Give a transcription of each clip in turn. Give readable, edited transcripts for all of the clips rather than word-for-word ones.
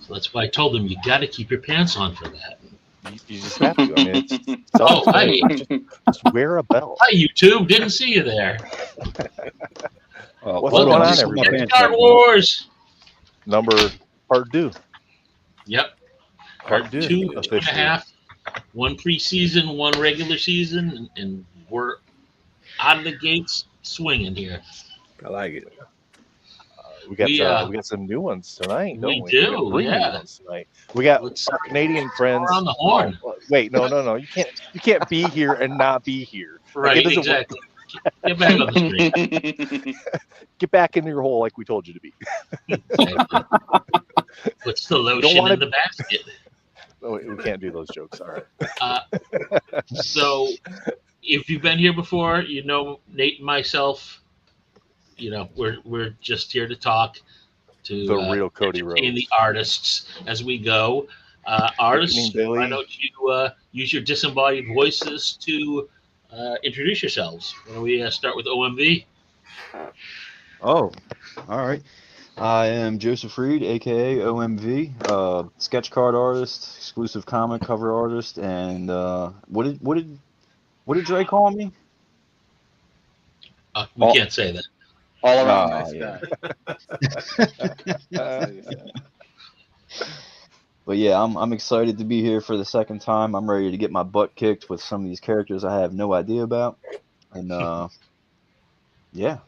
That's why I told them you got to keep your pants on for that. You just have to. I mean, it's Oh, hi. just wear a belt. Hi, YouTube. Didn't see you there. What's Welcome going on, to everybody? Star Wars. Part 2. Yep. Part two, two and a officially. half. One preseason, one regular season, and we're out of the gates swinging here. I like it. We got some new ones tonight, don't we? We do, got 3 new yeah. ones tonight. We got Let's our Canadian friends. around the horn. Oh, wait, no. You can't be here and not be here. Right, it doesn't work. exactly. Get back on the screen. Get back in your hole like we told you to be. Exactly. Puts the lotion in the basket. Oh, we can't do those jokes. All right. So, if you've been here before, you know Nate and myself. You know we're just here to talk to The real Cody entertain Rhodes. the artists as we go. Artists, Billy. why don't you use your disembodied voices to introduce yourselves? Why don't we start with OMV? Oh, all right. I am Joseph Reed, aka OMV, sketch card artist, exclusive comic cover artist, and what did Dre call me? We can't say that. All around nice yeah. guy. But yeah, I'm excited to be here for the second time. I'm ready to get my butt kicked with some of these characters I have no idea about, and yeah,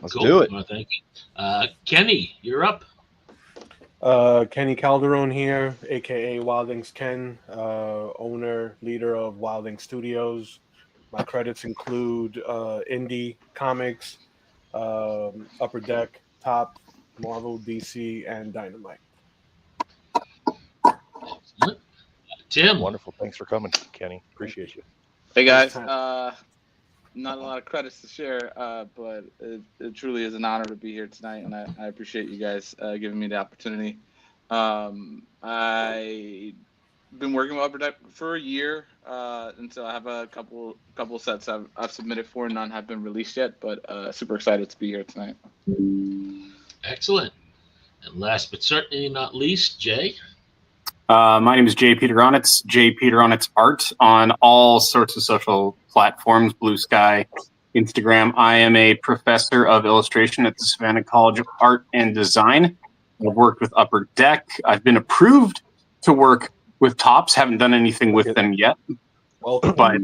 let's do it. Well, thank you. Kenny, you're up. Kenny Calderon here, aka Wildings Ken, owner, leader of Wilding Studios. My credits include Indie Comics, Upper Deck, Top, Marvel, DC, and Dynamite. Tim. Wonderful. Thanks for coming, Kenny. Appreciate you. Hey guys, not a lot of credits to share, but it truly is an honor to be here tonight, and I appreciate you guys giving me the opportunity. I've been working with Upper Deck for a year, and so I have a couple sets I've submitted for. None have been released yet, but super excited to be here tonight. Excellent. And last but certainly not least, Jay. My name is Jay Peteronitz, Jay Peteronitz Art on all sorts of social platforms, Blue Sky, Instagram. I am a professor of illustration at the Savannah College of Art and Design. I've worked with Upper Deck. I've been approved to work with Tops. Haven't done anything with them yet. But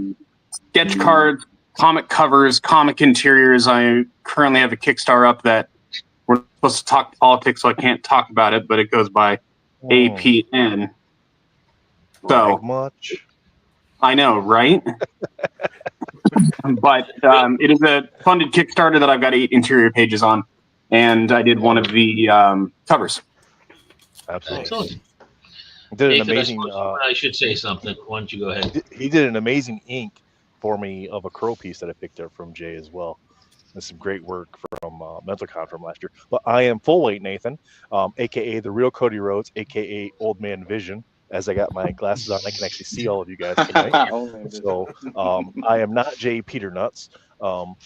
sketch cards, comic covers, comic interiors. I currently have a Kickstarter up that we're supposed to talk politics, so I can't talk about it, but it goes by APN. So much. I know, right? But it is a funded Kickstarter that I've got 8 interior pages on, and I did one of the covers. Absolutely. Excellent. He did an Nathan, amazing. I should say something. Why don't you go ahead? He did an amazing ink for me of a crow piece that I picked up from Jay as well. That's some great work from MentalCon from last year. But I am full weight Nathan, aka the real Cody Rhodes, aka Old Man Vision. As I got my glasses on, I can actually see all of you guys tonight. So I am not Jay Peternuts. And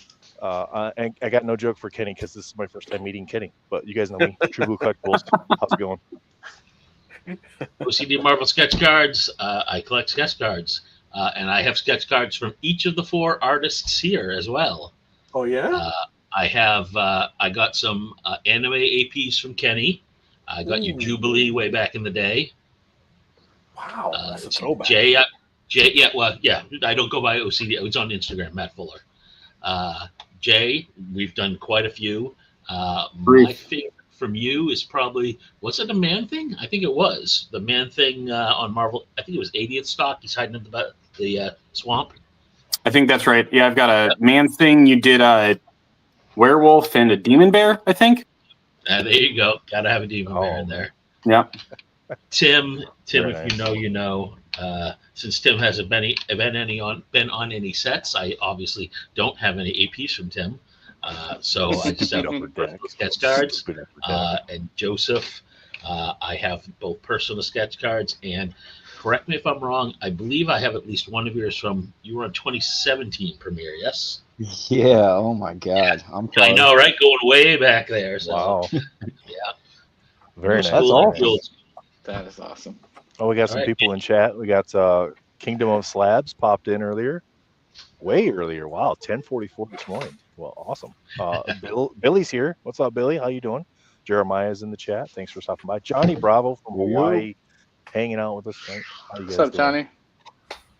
I got no joke for Kenny because this is my first time meeting Kenny. But you guys know me, True Blue Collectibles. How's it going? OCD Marvel sketch cards. I collect sketch cards, and I have sketch cards from each of the 4 artists here as well. Oh yeah. I have. I got some anime APs from Kenny. I got your Jubilee way back in the day. Wow, that's a throwback. Jay, yeah, well, yeah. I don't go by OCD. It's on Instagram, Matt Fuller. Jay, we've done quite a few. My favorite from you is probably, was it a Man Thing? I think it was the Man Thing on Marvel. I think it was 80th stock. He's hiding in the swamp. I think that's right. Yeah, I've got a Man Thing. You did a werewolf and a demon bear, I think. There you go. Gotta have a demon bear in there. Yeah. Tim, Very if nice. you know, you know. Since Tim hasn't been on any sets, I obviously don't have any APs from Tim. So I just have personal sketch cards. And Joseph, I have both personal sketch cards and, correct me if I'm wrong, I believe I have at least one of yours from, you were on 2017 premiere, yes? Yeah. Oh my God. I'm I know, right? Going way back there. So, Wow. Yeah. Very nice. That's Cool, awesome. cool. That is awesome. Oh, we got some All right. people in chat. We got Kingdom of Slabs popped in earlier. Way earlier. Wow, 10:44 this morning. Well, awesome. Billy's here. What's up, Billy? How you doing? Jeremiah's in the chat. Thanks for stopping by. Johnny Bravo from Hawaii, hanging out with us tonight. How you guys What's up, doing? Johnny?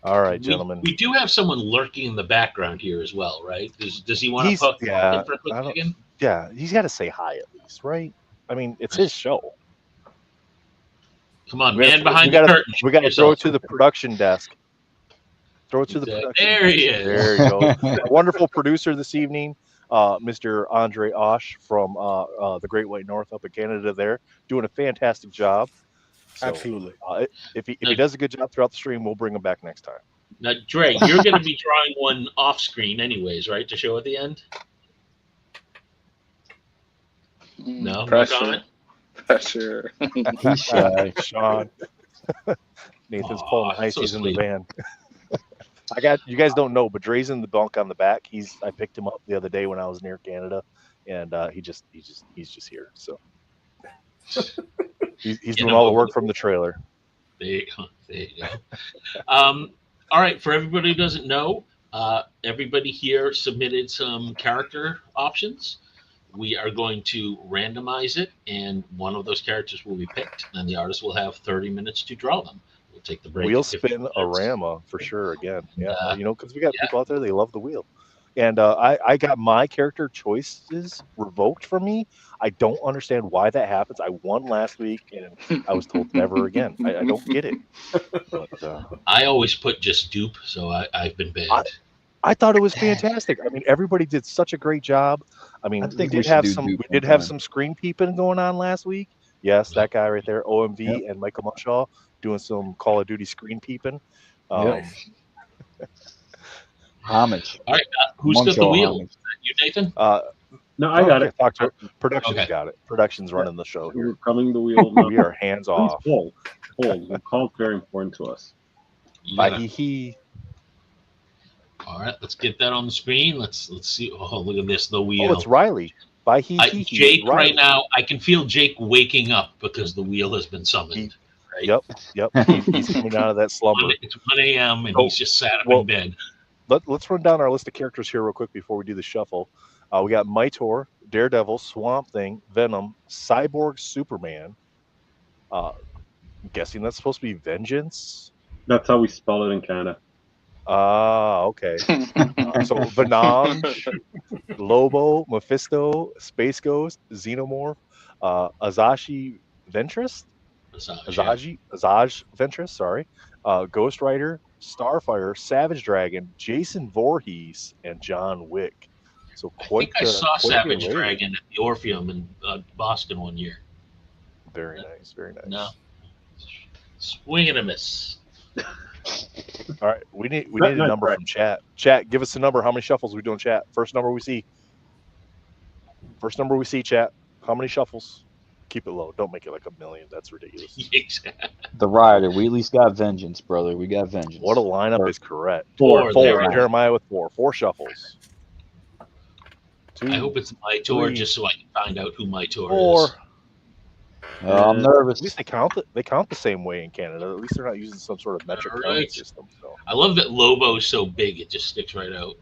All right, gentlemen. We do have someone lurking in the background here as well, right? Does he want to He's- pop yeah, in for a quick I don't- second? Yeah, he's got to say hi at least, right? I mean, it's his show. Come on, We gotta- man behind we gotta- the curtain. We got to throw Yourself. it to the production desk. Throw it to the production. There he desk. is. There you go. Our wonderful producer this evening, Mr. Andre Osh from the Great White North up in Canada. There, doing a fantastic job. So, Absolutely. if he does a good job throughout the stream, we'll bring him back next time. Now, Dre, you're going to be drawing one off screen anyways, right, to show at the end? No Pressure. comment? Pressure. He's shy. Sean, Nathan's Aw, pulling the so ices in sweet. the van. You guys don't know, but Dre's in the bunk on the back. I picked him up the other day when I was near Canada, and he's just here. So he's doing all the work from the trailer. There you go. There you go. All right, for everybody who doesn't know, everybody here submitted some character options. We are going to randomize it, and one of those characters will be picked, and the artist will have 30 minutes to draw them. We'll take the break. Wheel at 15 spin minutes. Arama for sure. Again, yeah, Yeah. because we got Yeah. people out there, they love the wheel. And I got my character choices revoked from me. I don't understand why that happens. I won last week, and I was told never again. I don't get it. But I always put just dupe, so I've been banned. I thought it was fantastic. I mean, everybody did such a great job. I mean, I think we we did should have do some. Duke We one did have time. some screen peeping going on last week. Yes, that guy right there, OMV, and Michael Mushaw doing some Call of Duty screen peeping. Yep. Homage. Who's got the Muncho wheel? homage. Is that you, Nathan? No, I got it. Talk to Production's Okay. got it. Production's running the show here. We're coming the wheel. now. We are hands Please off. hold. The call's very important to us. You Bye gotta- hee hee. All right, let's get that on the screen. Let's see. Oh, look at this, the wheel. Oh, it's Riley. Bye hee hee. Jake, Riley. right now, I can feel Jake waking up because the wheel has been summoned. Right? Yep. He's coming out of that slumber. It's 1 a.m. and Oh, he's just sat up well, in bed. Let's run down our list of characters here real quick before we do the shuffle. We got Mytor, Daredevil, Swamp Thing, Venom, Cyborg, Superman. I'm guessing that's supposed to be Vengeance. That's how we spell it in Canada. Okay. So Venom, Lobo, Mephisto, Space Ghost, Xenomorph, Azashi Ventress, Azaj Ventress, sorry, Ghost Rider, Starfire, Savage Dragon, Jason Voorhees, and John Wick. So I quite think I saw quite the Savage array. Dragon at the Orpheum in Boston one year. Very nice, very nice. No. Swing and a miss. All right, we need a Nice, number right. from chat. Chat, give us a number. How many shuffles we doing, chat? First number we see. Chat. How many shuffles? Keep it low. Don't make it like 1 million. That's ridiculous. The Rider. We at least got vengeance, brother. We got vengeance. What a lineup is correct. Four, there Four. we go. Jeremiah with 4. 4 shuffles. 2, I hope it's my tour, 3, just so I can find out who my tour 4. is. I'm nervous. At least they count the same way in Canada. At least they're not using some sort of metric counting Right. system. So. I love that Lobo's so big; it just sticks right out.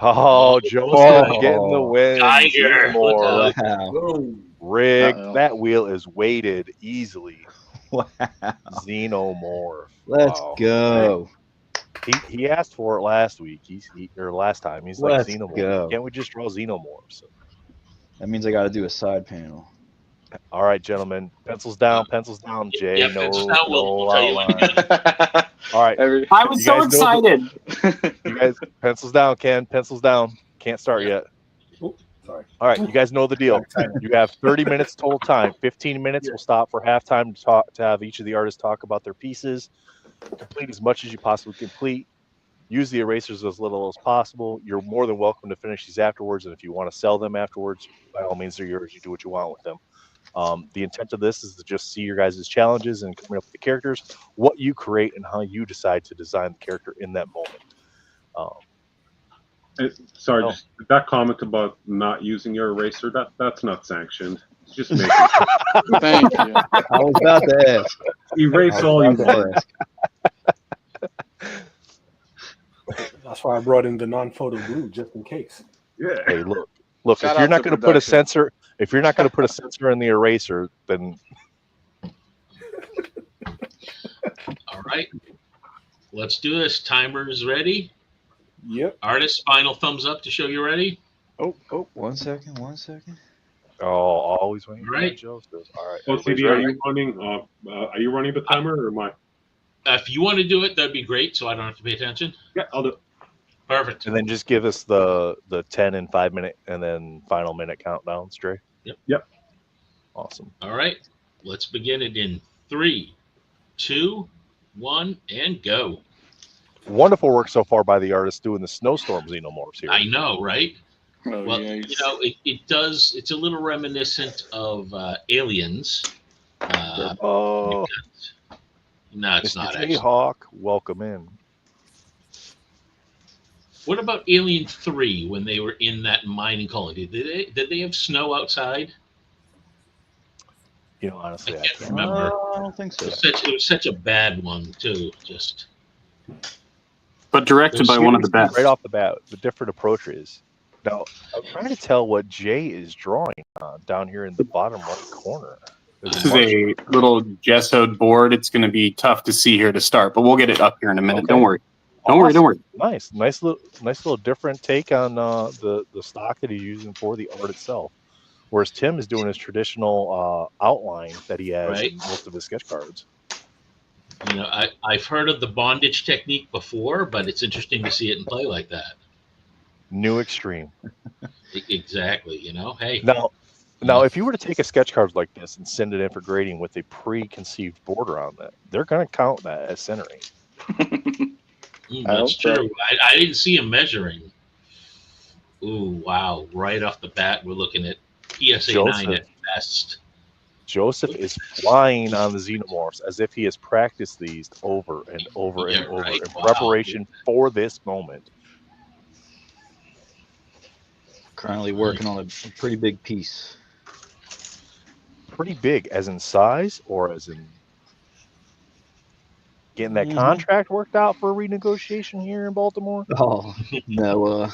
Oh, Joseph getting the win. Tiger, More look Wow. rigged. Uh-oh. That wheel is weighted easily. Wow. Xenomorph. Let's Wow. go. He asked for it last week. Or last time. He's like Let's Xenomorph. go. Can't we just draw Xenomorphs? That means I got to do a side panel. All right, gentlemen. Pencils down. Jay, Yeah, no, pencils down. We'll tell you when outline. All right, I was You so guys know excited. you guys, pencils down, Ken. Pencils down. Can't start yet. Sorry. All right, you guys know the deal. You have 30 minutes total time. 15 minutes. We'll stop for halftime to have each of the artists talk about their pieces. Complete as much as you possibly complete. Use the erasers as little as possible. You're more than welcome to finish these afterwards, and if you want to sell them afterwards, by all means, they're yours. You do what you want with them. The intent of this is to just see your guys' challenges and coming up with the characters, what you create, and how you decide to design the character in that moment. Sorry, Oh. just that comment about not using your eraser, that's not sanctioned. It's just making Thank you. I was about to ask. erase all you want. That's why I brought in the non-photo glue just in case. Yeah. Hey, look. Shout If you're out not to going to put a production. sensor, if you're not going to put a sensor in the eraser, then All right. Let's do this. Timer is ready. Yep. Artist, final thumbs up to show you're ready. Oh, 1 second, 1 second. always waiting for Right. that, Joseph. All right. OCD, everybody's are you running the timer or am I? If you want to do it, that'd be great, so I don't have to pay attention. Yeah, I'll do it. Perfect. And then just give us the 10 and 5 minute and then final minute countdowns, Dre. Yep. Awesome. All right. Let's begin it in 3, 2, 1, and go. Wonderful work so far by the artist doing the snowstorm xenomorphs here. I know, right? Oh, Well, yeah, you know, it does. It's a little reminiscent of Aliens. Oh, No, it's not Mr. actually. Jayhawk, welcome in. What about Alien 3 when they were in that mining colony? Did they have snow outside? You know, honestly, I I can't can't. remember. I don't think so. It was such a bad one too. Just But directed by one of the Seriously, best. Right off the bat, the different approaches. Now, I'm trying to tell what Jay is drawing on down here in the bottom right corner. This is a little gessoed board. It's going to be tough to see here to start, but we'll get it up here in a minute. Okay. Don't worry. Don't worry. Nice little different take on the stock that he's using for the art itself. Whereas Tim is doing his traditional outline that he has Right. in most of his sketch cards. you know, I've heard of the bondage technique before, but it's interesting to see it in play like that. New extreme. Exactly. You know, hey. Now, if you were to take a sketch card like this and send it in for grading with a preconceived border on that, they're going to count that as centering. That's true. I didn't see him measuring. Ooh, wow! Right off the bat, we're looking at PSA 9 at best. Joseph is flying on the xenomorphs as if he has practiced these over and over and over right. in Wow. preparation for this moment. Currently working on a pretty big piece. Pretty big, as in size or as in getting that Mhm. contract worked out for a renegotiation here in Baltimore? Oh no,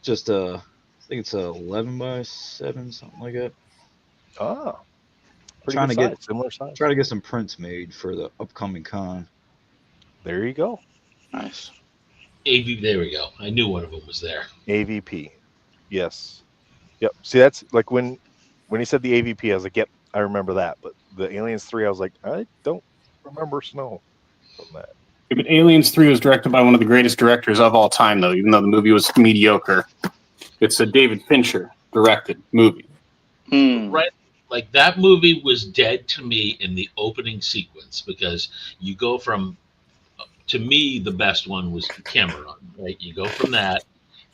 just I think it's 11 by 7, something like that. Ah, pretty Trying good to size, get- similar size. Try to get some prints made for the upcoming con. There you go. Nice. AV, there we go. I knew one of them was there. AVP. Yes. Yep. See, that's like when he said the AVP, I was like, yep, I remember that. But the Aliens 3, I was like, I don't remember snow from that. Yeah, but Aliens 3 was directed by one of the greatest directors of all time, though, even though the movie was mediocre. It's a David Fincher directed movie. Right. Like that movie was dead to me in the opening sequence because you go from, to me, the best one was Cameron, right? You go from that,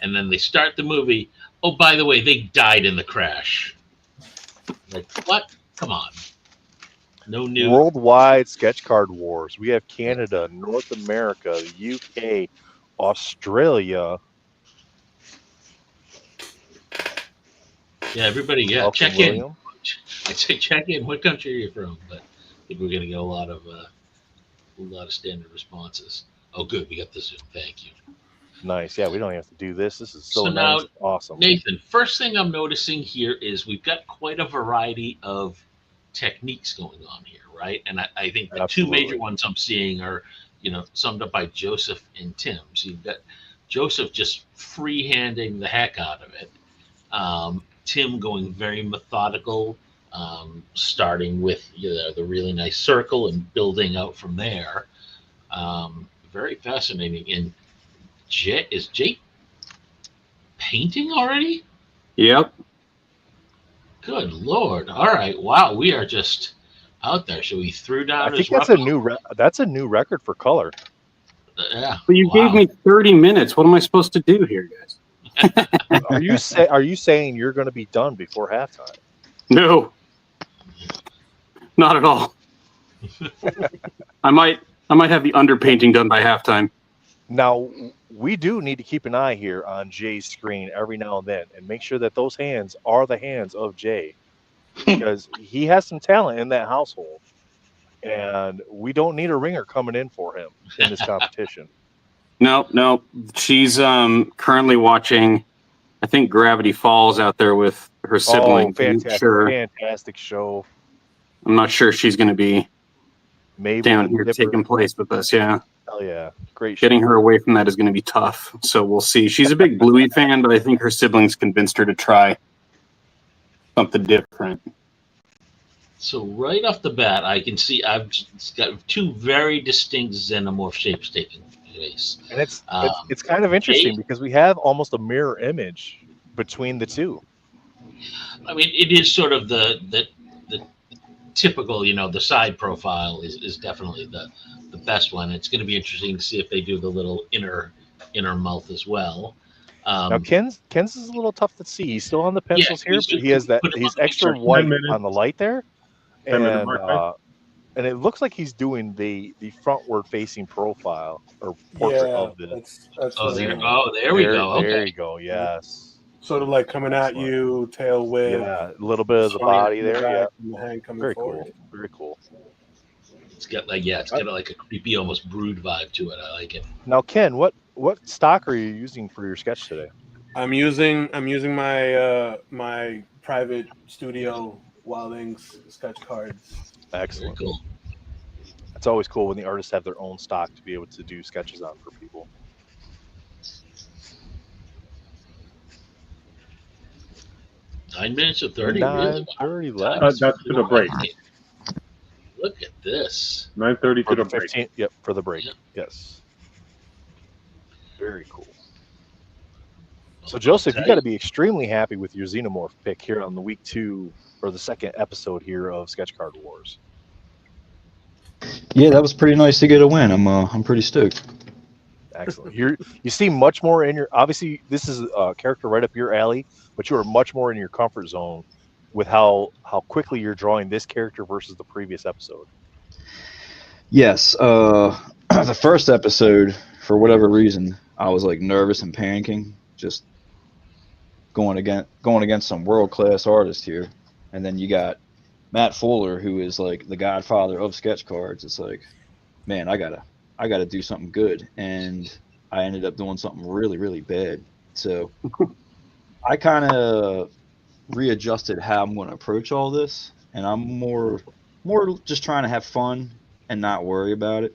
and then they start the movie. Oh, by the way, they died in the crash. Like, what? Come on. No news. Worldwide sketch card wars. We have Canada, North America, the UK, Australia. Yeah, everybody, yeah, Welcome, check in. William. I'd say check in. What country are you from? But I think we're going to get a lot of standard responses. Oh, good. We got the Zoom. Thank you. Nice. Yeah, we don't have to do this. This is so So nice. now, Awesome. Nathan, first thing I'm noticing here is we've got quite a variety of techniques going on here, right? And I think the Absolutely. two major ones I'm seeing are, summed up by Joseph and Tim. So you've got Joseph just freehanding the heck out of it. Tim going very methodical, starting with the really nice circle and building out from there. Very fascinating. And is Jake painting already? Yep. Good Lord. All right. Wow. We are just out there. Should we throw down I his think that's a new record for color. Yeah. But you gave me 30 minutes. What am I supposed to do here, guys? Are you saying you're going to be done before halftime? No. Not at all. I might have the underpainting done by halftime. Now, we do need to keep an eye here on Jay's screen every now and then and make sure that those hands are the hands of Jay, because he has some talent in that household, and we don't need a ringer coming in for him in this competition. No. She's currently watching, I think, Gravity Falls out there with her siblings. Fantastic show. I'm not sure she's going to be Maybe down here taking place with us. Yeah. Hell yeah. Great show. Getting her away from that is going to be tough. So we'll see. She's a big Bluey fan, but I think her siblings convinced her to try something different. So right off the bat, I can see I've got two very distinct xenomorph shapes taking place. And it's kind of interesting because we have almost a mirror image between the two. I mean, it is sort of the typical, the side profile is definitely the best one. It's going to be interesting to see if they do the little inner mouth as well. Now Ken's is a little tough to see. He's still on the pencils here, but he has he's extra white on the light there, and it looks like he's doing the frontward facing profile or portrait of the. There we go. Okay. There you go. Yes. Sort of like coming at you, tail whip. Yeah, a little bit of the body there. Yeah. And the hand coming Very forward. cool. Very cool. It's got like a creepy, almost brood vibe to it. I like it. Now, Ken, what stock are you using for your sketch today? I'm using my my private studio Wild Inks sketch cards. Excellent. Very cool. It's always cool when the artists have their own stock to be able to do sketches on for people. 9 minutes or 30. 9:30 left. That's to the break. Look at this. 9:30 For to the the break. 15th, yep, for the break. Yep. Yes. Very cool. So, Joseph, you got to be extremely happy with your Xenomorph pick here on the week 2 or the second episode here of Sketch Card Wars. Yeah, that was pretty nice to get a win. I'm pretty stoked. Excellent. You seem much more in your. Obviously, this is a character right up your alley, but you are much more in your comfort zone with how quickly you're drawing this character versus the previous episode. Yes, the first episode, for whatever reason, I was like nervous and panicking, just going against some world-class artist here, and then you got Matt Fuller, who is like the godfather of sketch cards. It's like, man, I gotta do something good, and I ended up doing something really, really bad. So I kind of readjusted how I'm going to approach all this, and I'm more just trying to have fun and not worry about it,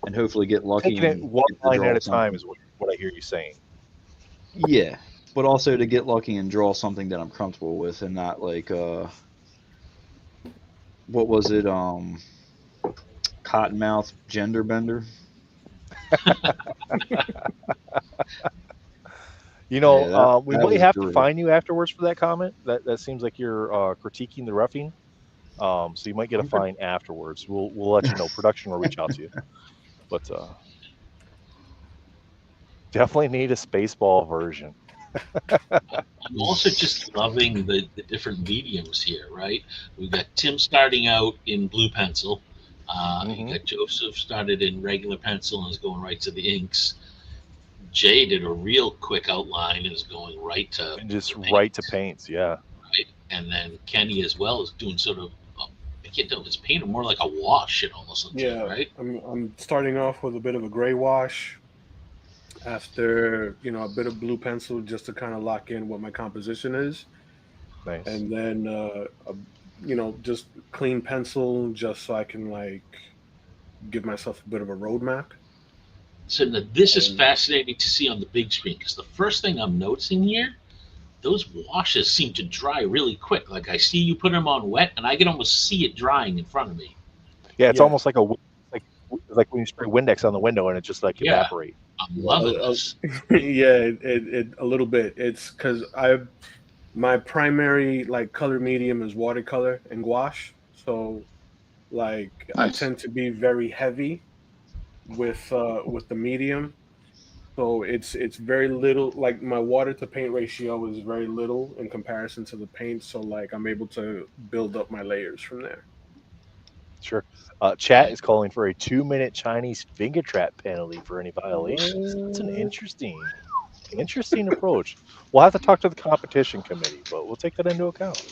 and hopefully get lucky. Taking it one line at a time is what I hear you saying. Yeah, but also to get lucky and draw something that I'm comfortable with, and not like what was it? Cottonmouth Gender Bender. We might have to brutal. fine you afterwards for that comment. That seems like you're critiquing the roughing. So you might get a fine afterwards. We'll let you know. Production will reach out to you. But definitely need a Spaceball version. I'm also just loving the different mediums here, right? We've got Tim starting out in blue pencil. You got Joseph started in regular pencil and is going right to the inks. Jay did a real quick outline and is going right to And just right to paints, yeah. right? And then Kenny as well is doing sort of I can't tell if it's paint or more like a wash. It almost looks Yeah, like, right? I'm starting off with a bit of a gray wash. After a bit of blue pencil just to kind of lock in what my composition is, Nice. and then just clean pencil just so I can like give myself a bit of a roadmap. So now this is fascinating to see on the big screen because the first thing I'm noticing here, those washes seem to dry really quick. Like I see you put them on wet, and I can almost see it drying in front of me. Yeah, it's Yeah. almost like like when you spray Windex on the window and it just like Yeah. evaporate. I'm loving this. Yeah, it a little bit. It's because my primary like color medium is watercolor and gouache, so like I Nice. tend to be very heavy with the medium. So it's very little. Like my water to paint ratio is very little in comparison to the paint. So like I'm able to build up my layers from there. Sure. Chat is calling for a 2-minute Chinese finger trap penalty for any violations. That's an interesting approach. We'll have to talk to the competition committee, but we'll take that into account.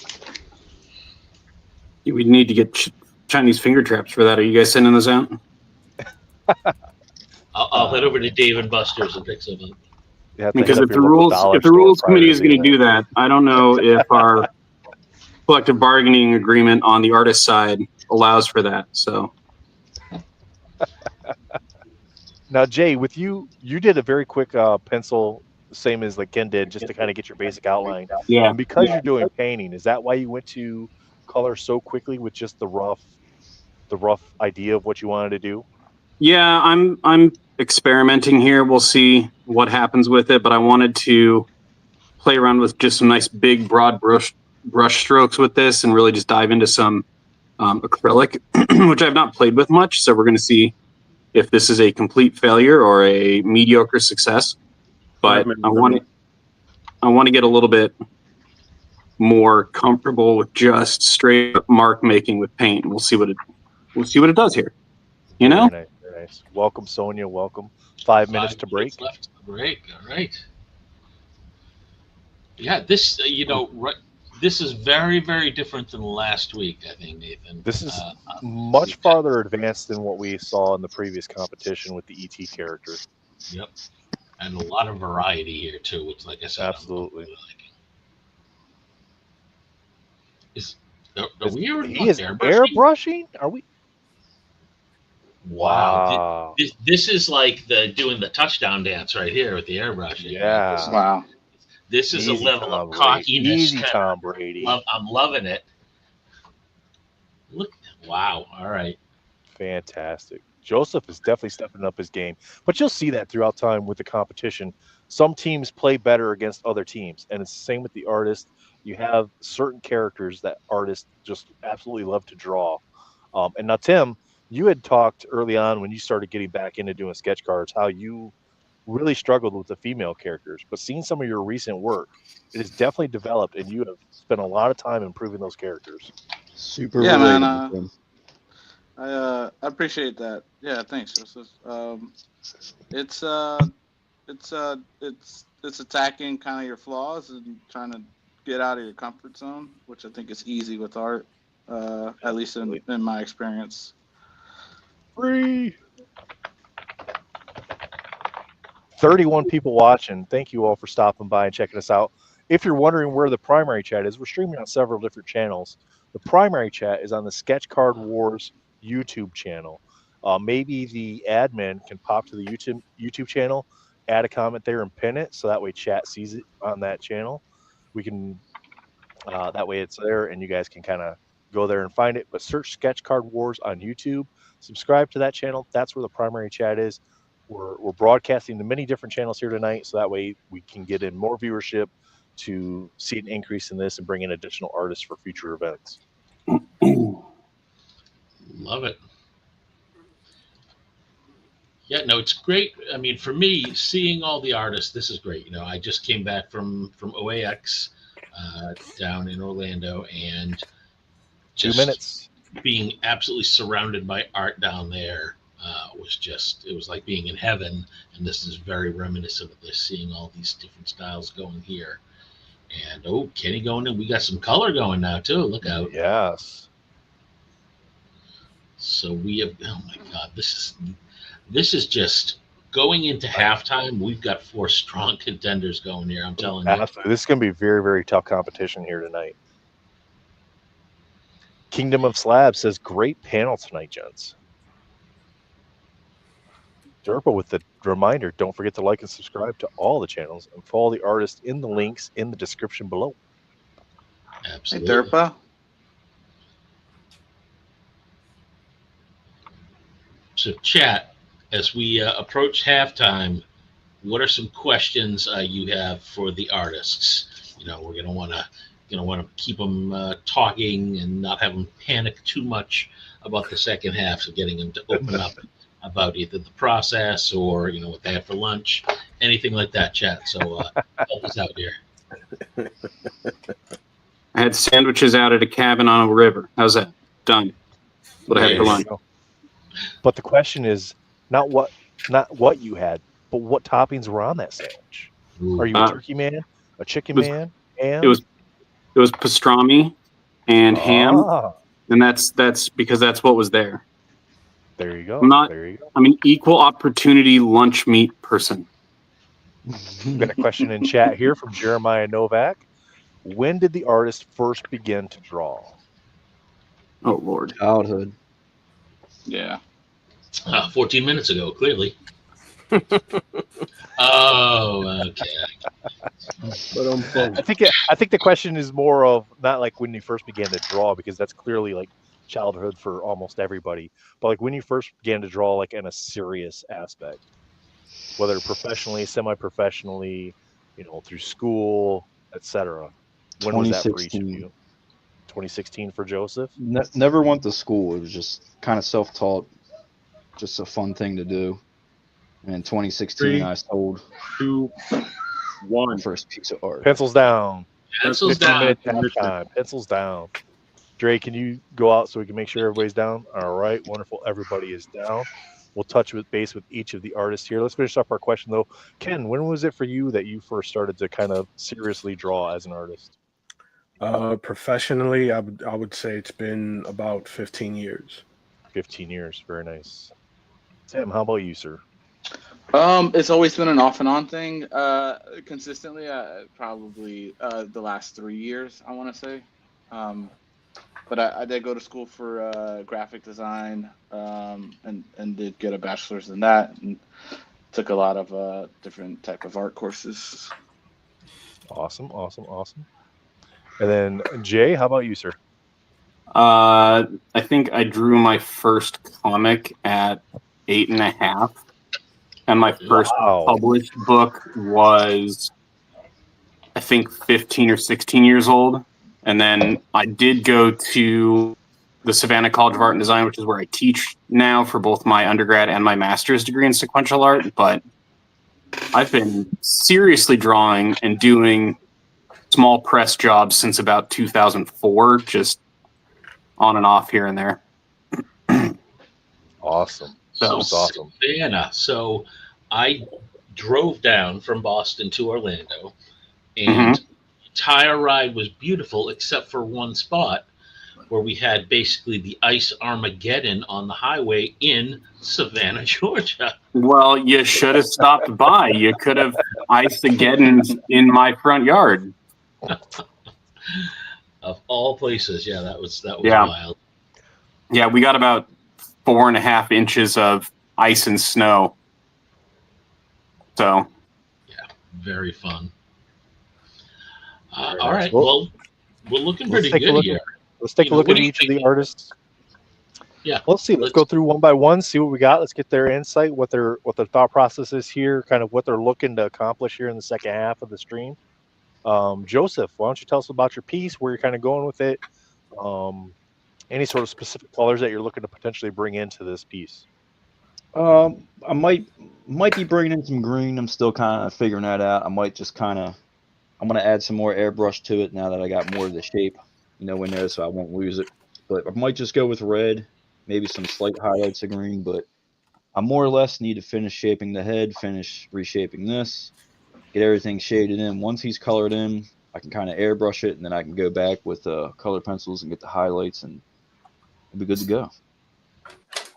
We need to get Chinese finger traps for that. Are you guys sending those out? I'll head over to Dave and Buster's and pick some up. You have to Because hit if up the your local dollar store rules prior committee to is going to the do event. that, I don't know if our collective bargaining agreement on the artist side allows for that. So Now, Jay, with you did a very quick pencil, same as like Ken did, just to kind of get your basic outline. yeah, And because you're doing painting, is that why you went to color so quickly with just the rough idea of what you wanted to do? yeah, I'm experimenting here. We'll see what happens with it, but I wanted to play around with just some nice big broad brush strokes with this and really just dive into some acrylic, which I've not played with much. So we're going to see if this is a complete failure or a mediocre success. But I want to get a little bit more comfortable with just straight up mark making with paint. We'll see what it does here. You know? Very nice, very nice. Welcome, Sonia. Welcome. 5 minutes to break. Left to break. All right. Yeah, this this is very, very different than last week, I think, Nathan. This is much farther advanced than what we saw in the previous competition with the ET character. Yep. And a lot of variety here too, which, like I said, Absolutely. I'm really liking. He is airbrushing? Are we? Wow. This is like doing the touchdown dance right here with the airbrushing. Yeah. Wow. This is Easy, a level Tom of cockiness. Easy, Tom Brady. I'm loving it. Look, wow. All right. Fantastic. Joseph is definitely stepping up his game, but you'll see that throughout time with the competition. Some teams play better against other teams, and it's the same with the artist. You have certain characters that artists just absolutely love to draw. And now, Tim, you had talked early on when you started getting back into doing sketch cards how you really struggled with the female characters, but seeing some of your recent work, it has definitely developed, and you have spent a lot of time improving those characters. Super Yeah, man. relatable. I appreciate that. Yeah, thanks, Joseph. It's attacking kind of your flaws and trying to get out of your comfort zone, which I think is easy with art, at least in my experience. Free. 31 people watching. Thank you all for stopping by and checking us out. If you're wondering where the primary chat is, we're streaming on several different channels. The primary chat is on the Sketch Card Wars YouTube channel. Maybe the admin can pop to the YouTube channel, add a comment there, and pin it, so that way chat sees it on that channel. We can that way it's there, and you guys can kind of go there and find it. But search Sketch Card Wars on YouTube. Subscribe to that channel. That's where the primary chat is. We're broadcasting to many different channels here tonight, so that way we can get in more viewership to see an increase in this and bring in additional artists for future events. Love it. Yeah, no, it's great. I mean, for me, seeing all the artists, this is great. You know, I just came back from OAX down in Orlando, and just 2 minutes. being absolutely surrounded by art down there it was like being in heaven. And this is very reminiscent of this, seeing all these different styles going here. And Kenny going in. We got some color going now too. Look out. Yes. So we have, oh my God, this is just going into halftime. We've got 4 strong contenders going here. I'm telling you. Absolutely. This is going to be very, very tough competition here tonight. Kingdom of Slab says, great panel tonight, gents. Derpa with the reminder, don't forget to like and subscribe to all the channels and follow the artist in the links in the description below. Absolutely. Hey, Derpa. So chat, as we approach halftime, what are some questions you have for the artists? You know, we're going to want to keep them talking and not have them panic too much about the second half, so getting them to open up about either the process or, you know, what they have for lunch, anything like that, chat. So help us out here. I had sandwiches out at a cabin on a river. How's that? Done. What I had for Yes. lunch. But the question is not what you had, but what toppings were on that sandwich. Ooh. Are you a turkey man, a chicken was- man, and It was pastrami and ham, Ah, and that's because that's what was there. there you go. I'm not- There you go. I'm an equal opportunity lunch meat person. We've got a question in chat here from Jeremiah Novak. When did the artist first begin to draw? Oh Lord. Childhood. Yeah. 14 minutes ago, clearly. Oh, okay. But I think the question is more of not like when you first began to draw, because that's clearly like childhood for almost everybody, but like when you first began to draw, like in a serious aspect, whether professionally, semi-professionally, through school, etc. When was that for each of 2016. you? 2016 for Joseph. Never went to school. It was just kind of self-taught, just a fun thing to do. And in 2016, 3, I sold 2, my 1. first piece of art. Pencils down. Pencils 15 down. minute time. Pencils down. Dre, can you go out so we can make sure everybody's down? All right, wonderful. Everybody is down. We'll touch base with each of the artists here. Let's finish up our question though. Ken, when was it for you that you first started to kind of seriously draw as an artist? professionally, I would say it's been about 15 years. 15 years. Very nice. Sam, how about you, sir? It's always been an off and on thing. Consistently, probably the last 3 years, I want to say. But I did go to school for graphic design, and did get a bachelor's in that, and took a lot of different type of art courses. Awesome. And then Jay, how about you, sir? I think I drew my first comic at 8.5, and my first Wow. published book was, I think, 15 or 16 years old. And then I did go to the Savannah College of Art and Design, which is where I teach now for both my undergrad and my master's degree in sequential art. But I've been seriously drawing and doing small press jobs since about 2004, just on and off here and there. Awesome. So That's awesome. Savannah. So I drove down from Boston to Orlando, and entire ride was beautiful except for one spot where we had basically the ice Armageddon on the highway in Savannah, Georgia. Well, you should have stopped by. You could have Ice-ageddons in my front yard. Of all places, yeah, that was Yeah. wild. Yeah, we got about 4.5 inches of ice and snow. So, Very fun. Very All nice. right, Well, well, we're looking let's pretty take a good look here. Let's take a look What at do you each of think? the artists. Yeah, Let's see. Let's go through one by one, see what we got. Let's get their insight, what their thought process is here, kind of what they're looking to accomplish here in the second half of the stream. Joseph, why don't you tell us about your piece, where you're kind of going with it, any sort of specific colors that you're looking to potentially bring into this piece. I might be bringing in some green. I'm still kind of figuring that out. I might just I'm gonna add some more airbrush to it now that I got more of the shape, in there, so I won't lose it. But I might just go with red, maybe some slight highlights of green. But I more or less need to finish shaping the head, finish reshaping this, get everything shaded in. Once he's colored in, I can kind of airbrush it, and then I can go back with color pencils and get the highlights, and it'll be good to go.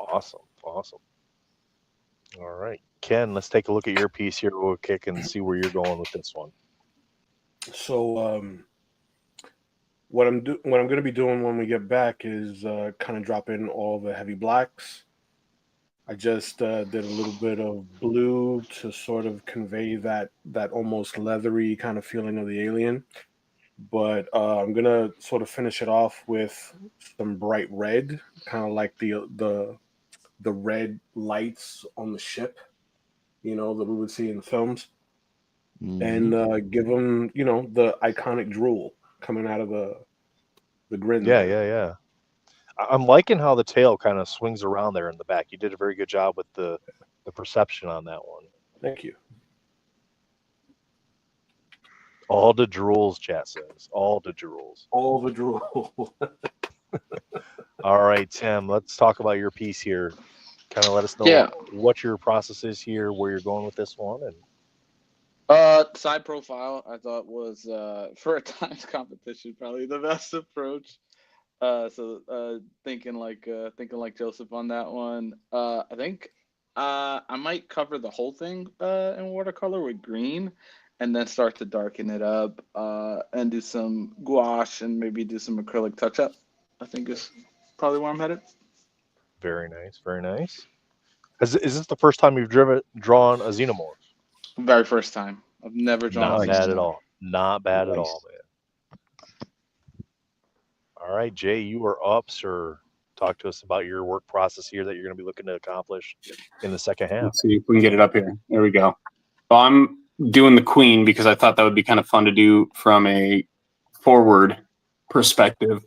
Awesome. All right, Ken, let's take a look at your piece here real quick and see where you're going with this one. So what I'm going to be doing when we get back is kind of drop in all the heavy blacks. I just did a little bit of blue to sort of convey that almost leathery kind of feeling of the alien. But I'm going to sort of finish it off with some bright red, kind of like the red lights on the ship, that we would see in films. Mhm. And give them, the iconic drool coming out of the grin. Yeah. I'm liking how the tail kind of swings around there in the back. You did a very good job with the perception on that one. Thank you. All the drools, chat says. All the drools. All the drool. All right, Tim, let's talk about your piece here. Kind of let us know Yeah. what your process is here, where you're going with this one, and Side profile I thought was for a timed competition probably the best approach. Thinking like Joseph on that one. I think I might cover the whole thing in watercolor with green, and then start to darken it up and do some gouache and maybe do some acrylic touch up. I think is probably where I'm headed. very nice, very nice. Is this the first time you've drawn a xenomorph? Very first time. I've never drawn Not a bad at xenomorph. all. Not bad at Nice. all, man. All right, Jay, you are up, sir. Talk to us about your work process here that you're going to be looking to accomplish in the second half. Let's see if we can get it up here. There we go. Well, I'm doing the queen because I thought that would be kind of fun to do from a forward perspective,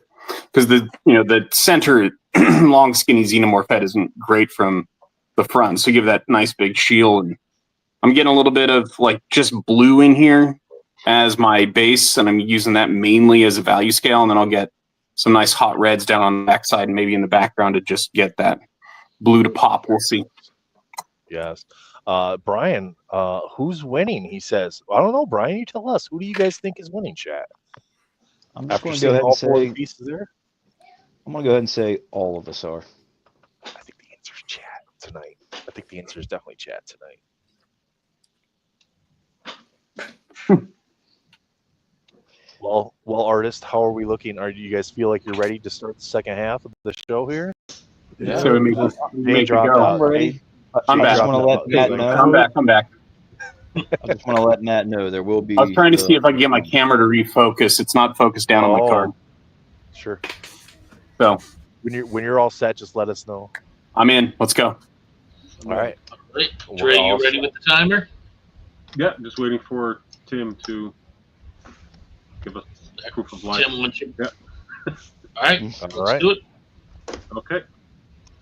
because the center long skinny xenomorph head isn't great from the front, so give that nice big shield. And I'm getting a little bit of like just blue in here as my base, and I'm using that mainly as a value scale, and then I'll get some nice hot reds down on the backside and maybe in the background to just get that blue to pop. We'll see. Yes. Brian, who's winning? He says. I don't know, Brian. You tell us. Who do you guys think is winning, chat? I'm just After going to go seeing ahead all and four of say the pieces there, I'm going to go ahead and say all of us are. I think the answer is chat tonight. I think the answer is definitely chat tonight. Well, artist, how are we looking? Do you guys feel like you're ready to start the second half of the show here? Yeah. So we make, Jay make it dropped go. out. I'm ready. Jay I'm I back. just dropped want to out. let Matt know. I'm back. I just want to let Matt know there will be. I was trying to see if I can get my camera to refocus. It's not focused down on my card. Sure. So When you're all set, just let us know. I'm in. Let's go. All right. Right. We're Dre, all you ready set. with the timer? Yeah, just waiting for Tim to give us proof of life. Tim, once you. Yeah. All right. All Let's right. do it. Okay.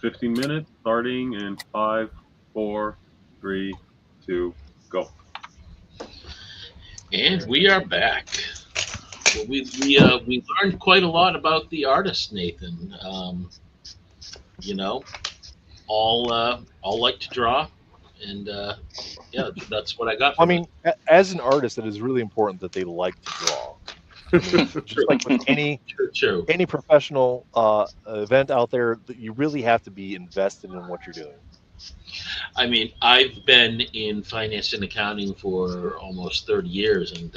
15 minutes starting in 5, 4, 3, 2, go. And we are back. Well, we learned quite a lot about the artist, Nathan. All like to draw, and yeah, that's what I got. I From mean, as an artist, it is really important that they like to draw. I mean, just like with any True. professional event out there, you really have to be invested in what you're doing. I mean, I've been in finance and accounting for almost 30 years, and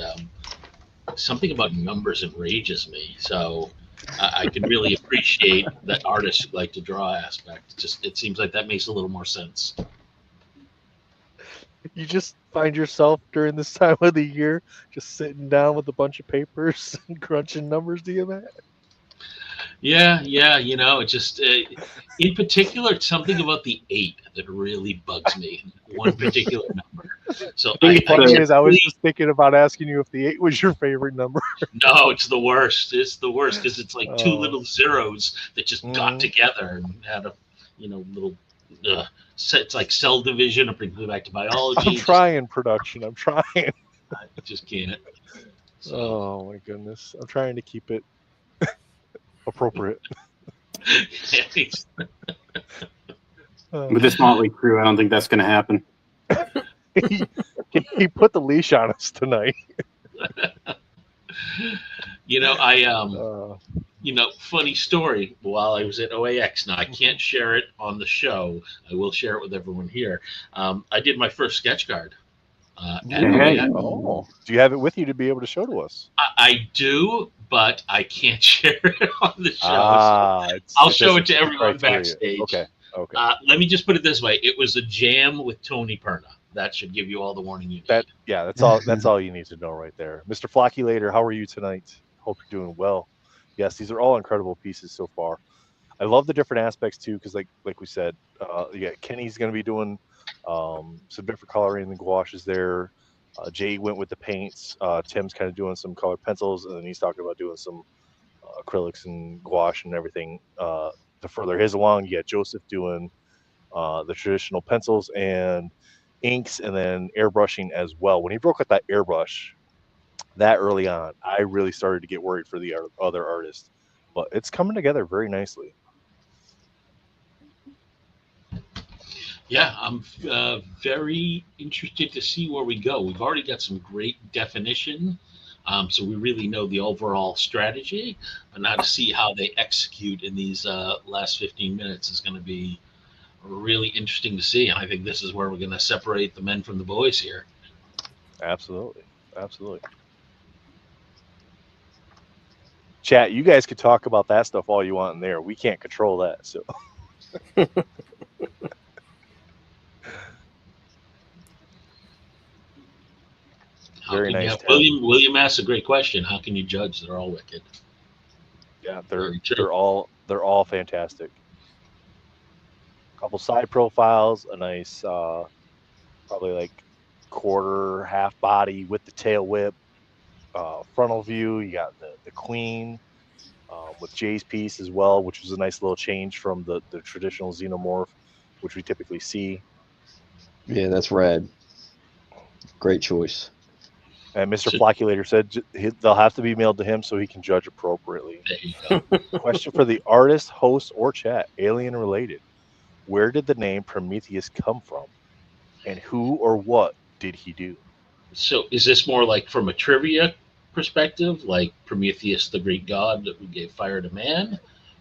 something about numbers enrages me. So I can really appreciate that artists who like to draw aspect. Just it seems like that makes a little more sense. You just find yourself during this time of the year just sitting down with a bunch of papers and crunching numbers, do you, Matt? Yeah. It just in particular, it's something about the 8 that really bugs me. One particular number. So The funny is, I was really- just thinking about asking you if the 8 was your favorite number. No, it's the worst. It's the worst because it's like two Oh. little zeros that just got Mhm. together and had a, little. It's like cell division. Or bring me back to biology. I'm trying, production. I'm trying. I just can't. So, Oh my goodness. I'm trying to keep it appropriate. With this motley crew, I don't think that's going to happen. He put the leash on us tonight. Funny story. While I was at OAX, now I can't share it on the show. I will share it with everyone here. I did my first sketch card. At Hey. OAX. Oh, do you have it with you to be able to show to us? I do, but I can't share it on the show. I'll show it to everyone backstage. Okay. Let me just put it this way: it was a jam with Tony Perna. That should give you all the warning you need. That's all. That's all you need to know right there, Mr. Flocky. Later, how are you tonight? Hope you're doing well. Yes, these are all incredible pieces so far. I love the different aspects too, because like we said, Kenny's going to be doing some different coloring. The gouaches there. Jay went with the paints. Tim's kind of doing some colored pencils, and then he's talking about doing some acrylics and gouache and everything to further his along. You got Joseph doing the traditional pencils and inks, and then airbrushing as well. When he broke out that airbrush that early on, I really started to get worried for the other artists, but it's coming together very nicely. Yeah, I'm very interested to see where we go. We've already got some great definition, so we really know the overall strategy. But now to see how they execute in these last 15 minutes is going to be really interesting to see. And I think this is where we're going to separate the men from the boys here. Absolutely. Absolutely. Chat, you guys could talk about that stuff all you want in there. We can't control that. So very nice. William asked a great question. How can you judge they're all wicked? Yeah, they're all fantastic. A couple side profiles, a nice probably like quarter half body with the tail whip, frontal view. You got the queen with Jay's piece as well, which was a nice little change from the traditional xenomorph, which we typically see. Yeah, that's rad. Great choice. And Mr. Flocculator said they'll have to be mailed to him so he can judge appropriately. There you go. Question for the artist, host, or chat, alien related. Where did the name Prometheus come from? And who or what did he do? So is this more like from a trivia perspective, like Prometheus, the Greek god who gave fire to man?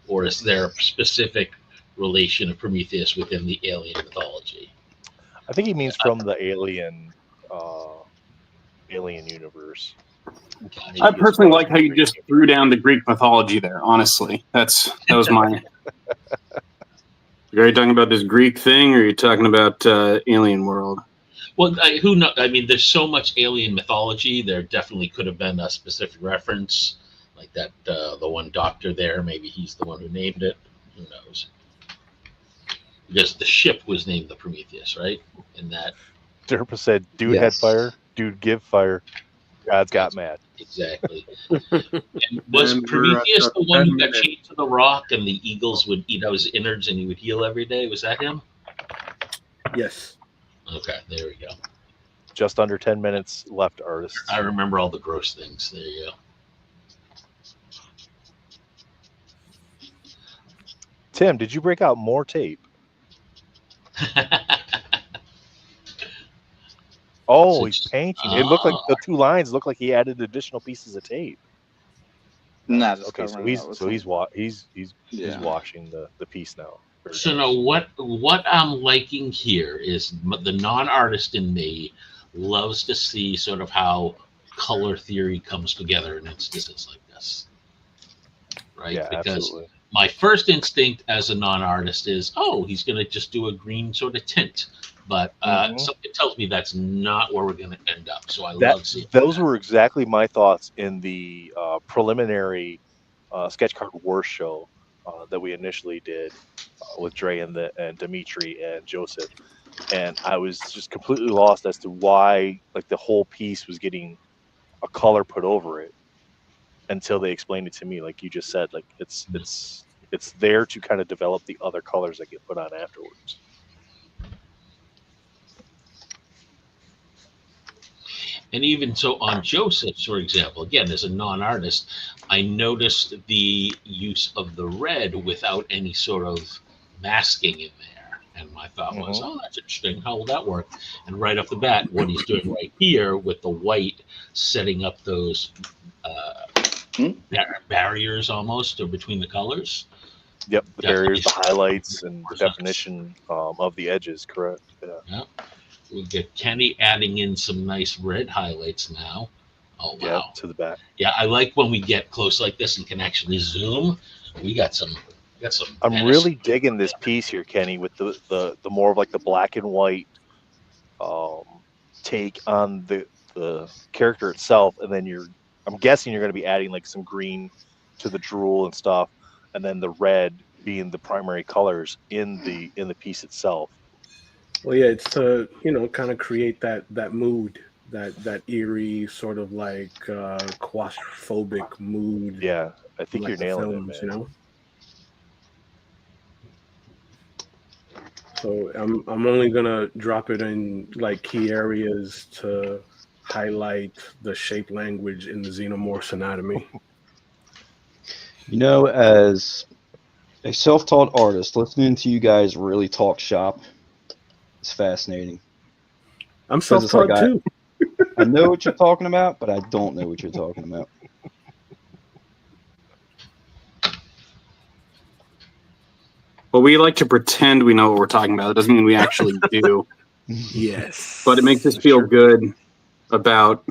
Or is there a specific relation of Prometheus within the alien mythology? I think he means from the alien universe. I personally like how you just threw down the Greek mythology there. Honestly, that was my. Are you talking about this Greek thing, or are you talking about alien world? Well, who knows? I mean, there's so much alien mythology. There definitely could have been a specific reference, like that. The one doctor there, maybe he's the one who named it. Who knows? Because the ship was named the Prometheus, right? And that. Derpa said, "Dude had fire. Dude give fire. God's got mad." Exactly. And was Prometheus the one who got chained to the rock and the eagles would eat out his innards and he would heal every day? Was that him? Yes. Okay, there we go. Just under 10 minutes left, artists. I remember all the gross things. There you go. Tim, did you break out more tape? Oh, he's painting. It looked like the two lines looked like he added additional pieces of tape. Nah, okay, so he's washing the piece now. So now what I'm liking here is the non-artist in me loves to see sort of how color theory comes together in instances like this, right? Yeah, because absolutely. My first instinct as a non-artist is, oh, he's going to just do a green sort of tint. But something tells me that's not where we're going to end up. So I love seeing those were exactly my thoughts in the preliminary sketch card war show that we initially did with Dre and Dimitri and Joseph. And I was just completely lost as to why like the whole piece was getting a color put over it until they explained it to me. Like you just said, like it's there to kind of develop the other colors that get put on afterwards. And even so on Joseph's, for example, again, as a non-artist, I noticed the use of the red without any sort of masking in there. And my thought was, oh, that's interesting. How will that work? And right off the bat, what he's doing right here with the white, setting up those barriers almost or between the colors. Yep, the barriers, the highlights, and the definition of the edges, correct. Yeah. We get Kenny adding in some nice red highlights now. Oh, wow. Yeah, to the back. Yeah, I like when we get close like this and can actually zoom. We got some. I'm really digging this piece here, Kenny, with the more of like the black and white take on the character itself, and then I'm guessing you're going to be adding like some green to the drool and stuff, and then the red being the primary colors in the piece itself. Well, yeah, it's to kind of create that mood, that eerie sort of like claustrophobic mood. Yeah, I think you're nailing it, man. So I'm only gonna drop it in like key areas to highlight the shape language in the xenomorph's anatomy. As a self-taught artist, listening to you guys really talk shop is fascinating. I'm it's like self-taught too. I know what you're talking about, but I don't know what you're talking about. Well, we like to pretend we know what we're talking about. It doesn't mean we actually do. Yes. But it makes us feel good about.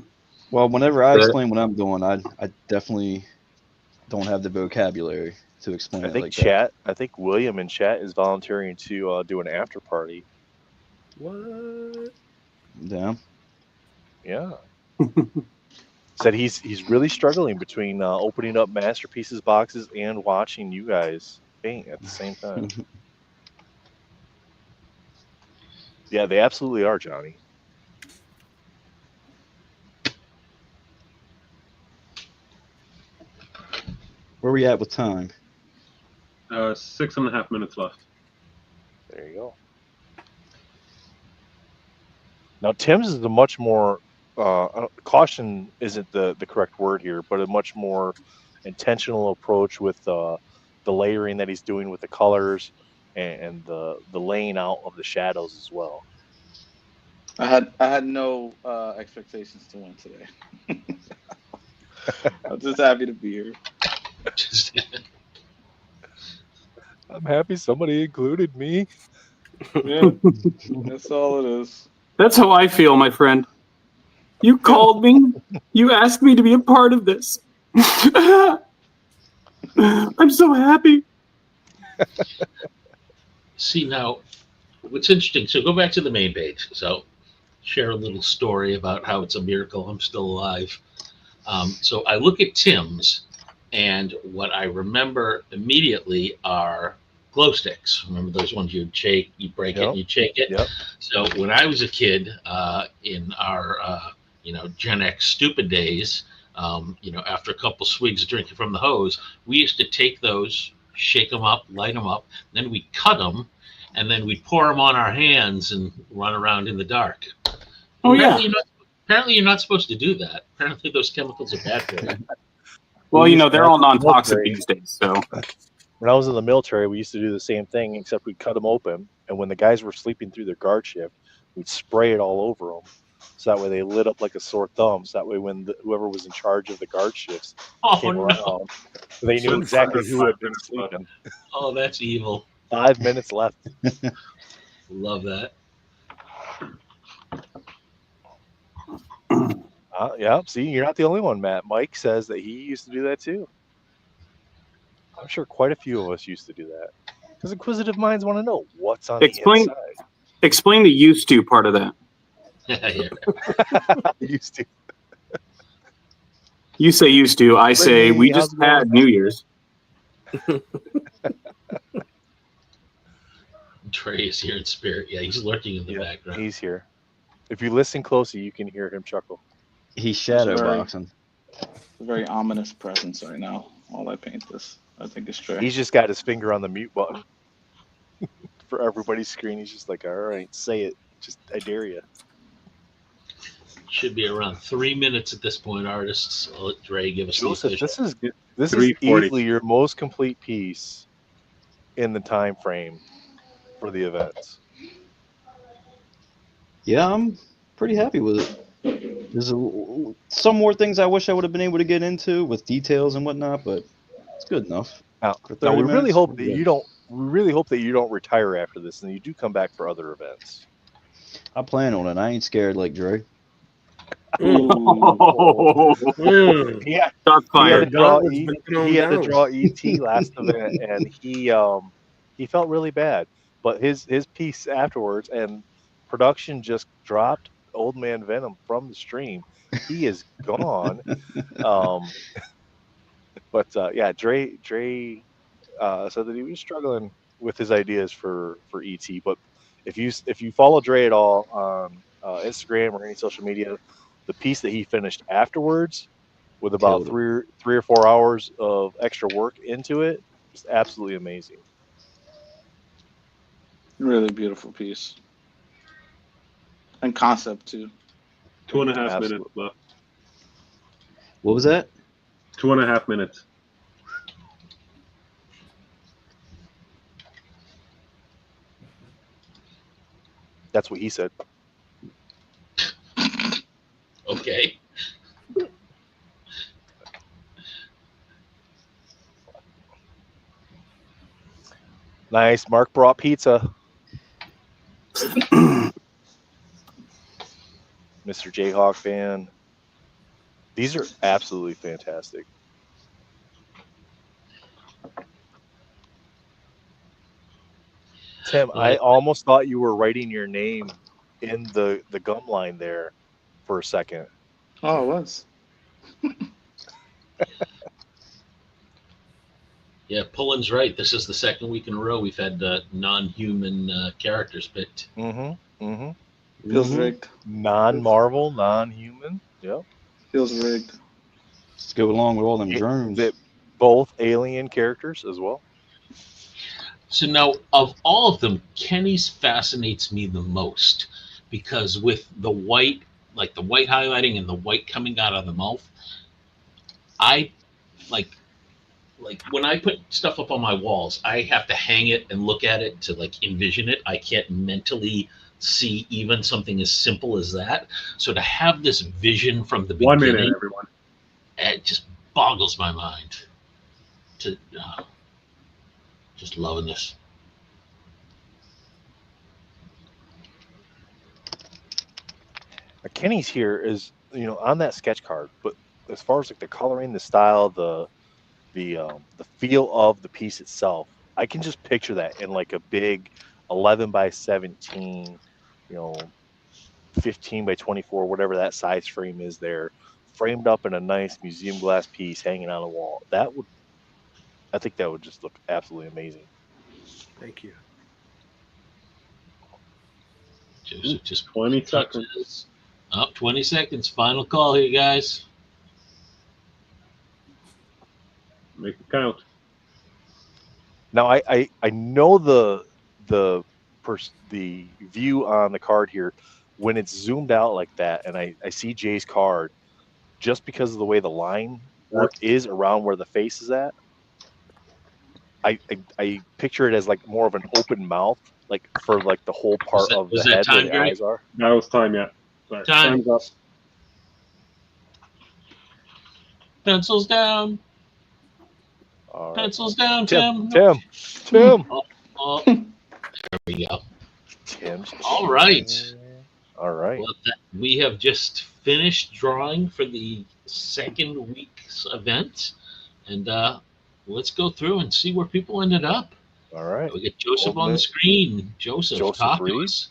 Well, whenever I explain what I'm doing, I definitely don't have the vocabulary to explain I it think like chat. I think William in chat is volunteering to do an after party. What? that. Yeah. Yeah. Said he's really struggling between opening up Masterpieces boxes and watching you guys paint at the same time. Yeah, they absolutely are, Johnny. Where we at with time? 6.5 minutes left. There you go. Now Tim's is a much more caution isn't the correct word here, but a much more intentional approach with the layering that he's doing with the colors and the laying out of the shadows as well. I had no expectations to win today. I'm just happy to be here. I'm happy somebody included me. Yeah, that's all it is. That's how I feel, my friend. You called me. You asked me to be a part of this. I'm so happy. See, now, what's interesting, so go back to the main page. So share a little story about how it's a miracle I'm still alive. So I look at Tim's, and what I remember immediately are glow sticks. Remember those ones you'd shake, you break it, Yep. and you shake it? Yep. So when I was a kid, in our Gen X stupid days, after a couple swigs of drinking from the hose, we used to take those, shake them up, light them up, then we cut them, and then we'd pour them on our hands and run around in the dark. Oh, apparently, yeah. apparently you're not supposed to do that. Apparently those chemicals are bad for you. Well, they're all non-toxic military. these days, so. When I was in the military, we used to do the same thing, except we'd cut them open, and when the guys were sleeping through their guard shift, we'd spray it all over them, so that way they lit up like a sore thumb. So that way, when whoever was in charge of the guard shifts came around, they knew exactly who had been sleeping. Oh, that's evil. 5 minutes left. Love that. Yeah, see, you're not the only one, Matt. Mike says that he used to do that too. I'm sure quite a few of us used to do that. Because inquisitive minds want to know what's on the inside. Explain the used to part of that. Used to. You say used to. I say we just had New Year's. Trey is here in spirit. Yeah, he's lurking in the background. He's here. If you listen closely, you can hear him chuckle. He's shadow boxing. A very ominous presence right now. While I paint this, I think it's Trey. He's just got his finger on the mute button for everybody's screen. He's just like, all right, say it. Just I dare you. Should be around 3 minutes at this point, artists. I'll let Dre give us Joseph, the this is easily your most complete piece in the time frame for the events. Yeah, I'm pretty happy with it. There's some more things I wish I would have been able to get into with details and whatnot, but it's good enough. Now we really hope that you don't. We really hope that you don't retire after this, and you do come back for other events. I plan on it. I ain't scared like Dre. He had to draw ET last event, and he felt really bad. But his piece afterwards, and production just dropped Old Man Venom from the stream. He is gone. But yeah, Dre said that he was struggling with his ideas for ET. But if you follow Dre at all on Instagram or any social media, the piece that he finished afterwards, with about three or 4 hours of extra work into it, is absolutely amazing. Really beautiful piece. And concept too. 2.5 minutes left. What was that? 2.5 minutes. That's what he said. Okay. Nice. Mark brought pizza. Mr. Jayhawk fan. These are absolutely fantastic. Tim, I almost thought you were writing your name in the gum line there for a second. Oh, it was. Yeah, Pullen's right. This is the second week in a row we've had non-human characters picked. Mm-hmm. Mm-hmm. Feels rigged. Non-Marvel, non-human. Yep. Feels rigged. Let's go along with all them drones. Both alien characters as well. So now, of all of them, Kenny's fascinates me the most because with the white, like the white highlighting and the white coming out of the mouth, I like when I put stuff up on my walls, I have to hang it and look at it to like envision it. I can't mentally see even something as simple as that. So to have this vision from the beginning, 1 minute, everyone. it just boggles my mind. Just loving this. Kenny's here is, on that sketch card, but as far as like the coloring, the style, the feel of the piece itself, I can just picture that in like a big 11 by 17, 15 by 24, whatever that size frame is there, framed up in a nice museum glass piece hanging on the wall. I think that would just look absolutely amazing. Thank you. Just 20 seconds. Oh, 20 seconds. Final call here, guys. Make it count. Now I know the view on the card here, when it's zoomed out like that, and I see Jay's card, just because of the way the line work is around where the face is at, I picture it as like more of an open mouth, like for like the whole part of the head where the eyes are. That was time yet. Sorry. Time. Time's up. Pencils down. All right. Pencils down, Tim. Tim. Oh, there we go. Tim's. All right. All right. Well, we have just finished drawing for the second week's event, and let's go through and see where people ended up. All right. We get Joseph on the screen. Joseph talk to Reed. us.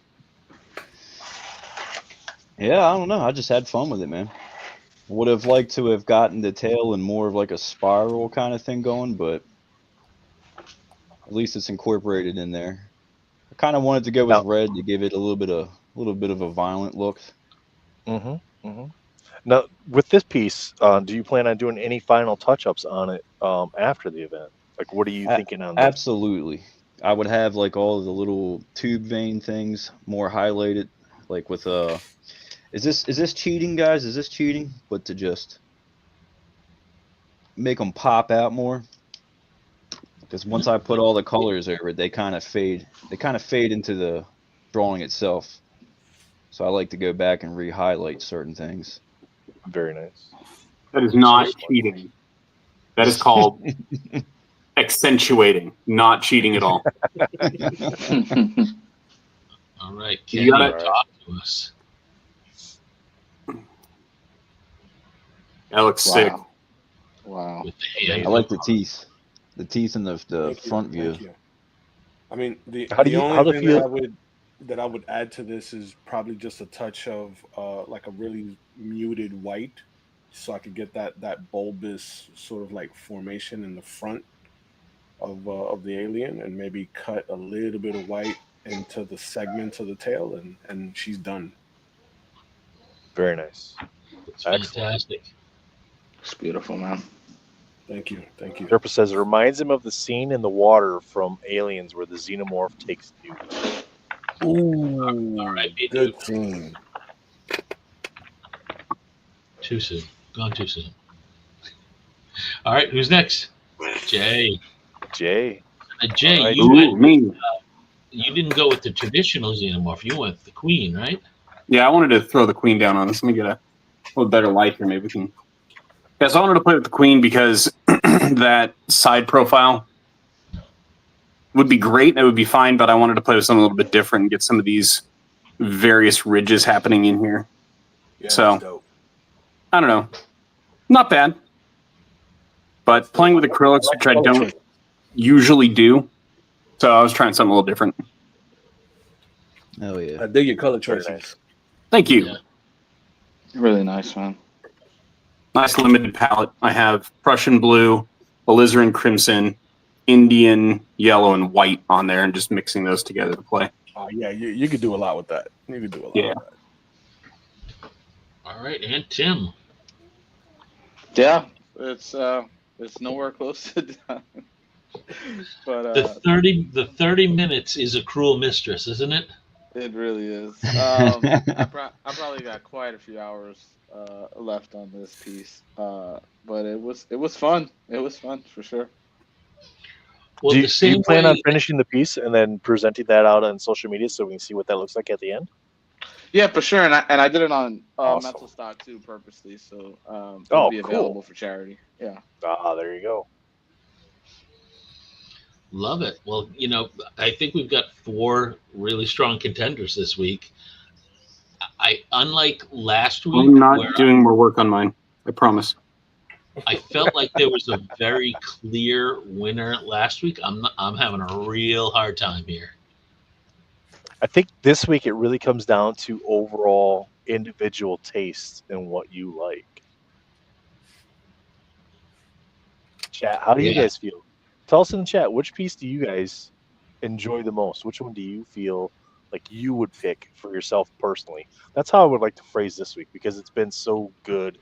Yeah, I don't know. I just had fun with it, man. Would have liked to have gotten the tail in more of like a spiral kind of thing going, but at least it's incorporated in there. I kind of wanted to go with red to give it a little bit of a violent look. Mm-hmm. Mm-hmm. Now, with this piece, do you plan on doing any final touch-ups on it after the event? Like, what are you thinking on that? Absolutely. I would have like all of the little tube vein things more highlighted, like with Is this cheating, guys? Is this cheating? But to just make them pop out more, because once I put all the colors over it, they kind of fade. They kind of fade into the drawing itself. So I like to go back and re-highlight certain things. Very nice. That is not cheating. That is called accentuating, not cheating at all. All right, Kenny, You gotta- talk to us. That looks sick. Wow. With the hand. I like the teeth in the Thank you, front view. thank you. I mean, the How do only you thing feel- that I would add to this is probably just a touch of like a really muted white, so I could get that bulbous sort of like formation in the front of the alien, and maybe cut a little bit of white into the segments of the tail, and she's done. Very nice. It's Excellent. fantastic. It's beautiful, man. Thank you. Sherpa says it reminds him of the scene in the water from Aliens where the xenomorph takes you. Ooh, All right, good scene. Too soon. Gone too soon. All right, who's next? Jay. Jay. Jay, All right. you Ooh, me. you didn't go with the traditional xenomorph. You went with the queen, right? Yeah, I wanted to throw the queen down on this. Let me get a little better light here. Maybe we can. Yeah, so I wanted to play with the queen because that side profile would be great. It would be fine, but I wanted to play with something a little bit different and get some of these various ridges happening in here. Yeah, So- that's dope. I don't know. Not bad. But playing with acrylics, which I don't usually do. So I was trying something a little different. Oh yeah. I dig your color Very choices. nice. Thank you. Yeah. Really nice, man. Nice limited palette. I have Prussian blue, alizarin crimson, Indian yellow, and white on there, and just mixing those together to play. Oh yeah, you could do a lot with that. You could do a lot Yeah. with that. All right, and Tim. Yeah, it's nowhere close to done. But The 30 minutes is a cruel mistress, isn't it? it really is. I probably got quite a few hours left on this piece. But it was fun. It was fun for sure. Well, do the you same plan way, on finishing the piece and then presenting that out on social media so we can see what that looks like at the end? Yeah, for sure. And I did it on Awesome. Mental Stock too, purposely, so Oh, it'll be cool. available for charity. Yeah. Ah, there you go. love it. Well, I think we've got 4 really strong contenders this week. Unlike last week, I'm not where doing more work on mine. I promise. I felt like there was a very clear winner last week. I'm having a real hard time here. I think this week it really comes down to overall individual taste and what you like. Chat, how do you Yeah. guys feel? Tell us in the chat, which piece do you guys enjoy the most? Which one do you feel like you would pick for yourself personally? That's how I would like to phrase this week because it's been so good,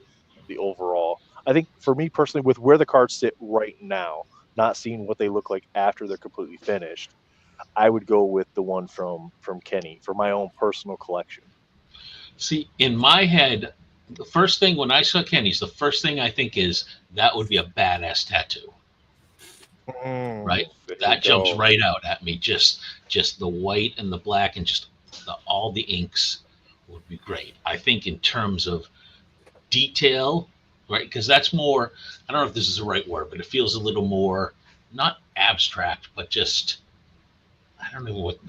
the overall. I think for me personally, with where the cards sit right now, not seeing what they look like after they're completely finished, I would go with the one from Kenny for my own personal collection. See, in my head, the first thing when I saw Kenny's, the first thing I think is that would be a badass tattoo. Right. There That you jumps go. right out at me. Just the white and the black and just all the inks would be great. I think in terms of detail, right? Because that's more, I don't know if this is the right word, but it feels a little more, not abstract, but just, I don't know what,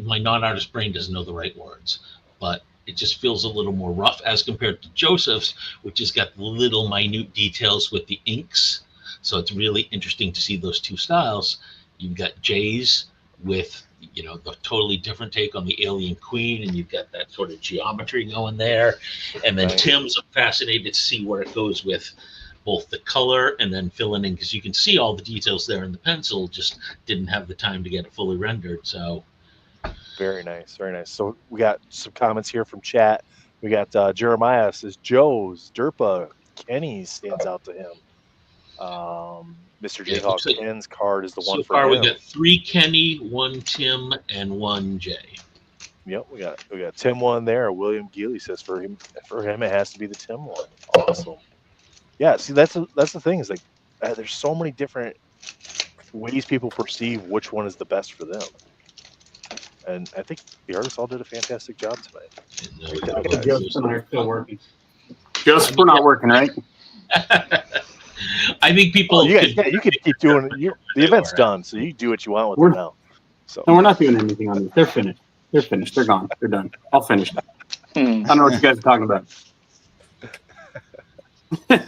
my non-artist brain doesn't know the right words, but it just feels a little more rough as compared to Joseph's, which has got little minute details with the inks. So it's really interesting to see those two styles. You've got Jay's with, the totally different take on the Alien Queen, and you've got that sort of geometry going there. And then Right. Tim's, I'm fascinated to see where it goes with both the color and then filling in, because you can see all the details there in the pencil, just didn't have the time to get it fully rendered. So Very nice, very nice. So we got some comments here from chat. We got Jeremiah says Joe's, Derpa, Kenny stands out to him. Mr. Yeah, Jayhawk looks like- Ken's card is the so one for far him. we got 3 Kenny, 1 Tim, and 1 Jay. Yep, we got Tim one there. William Geely says for him it has to be the Tim one. Awesome. Yeah, see that's the thing is like there's so many different ways people perceive which one is the best for them, and I think the artists all did a fantastic job tonight. And, Okay. Joseph and I are still working. Joseph, we're not working, right? I think people. Oh, you can keep doing it. The event's done, so you do what you want with it now. So No, we're not doing anything on this. They're finished. They're finished. They're gone. They're done. All finished. I don't know what you guys are talking about. so This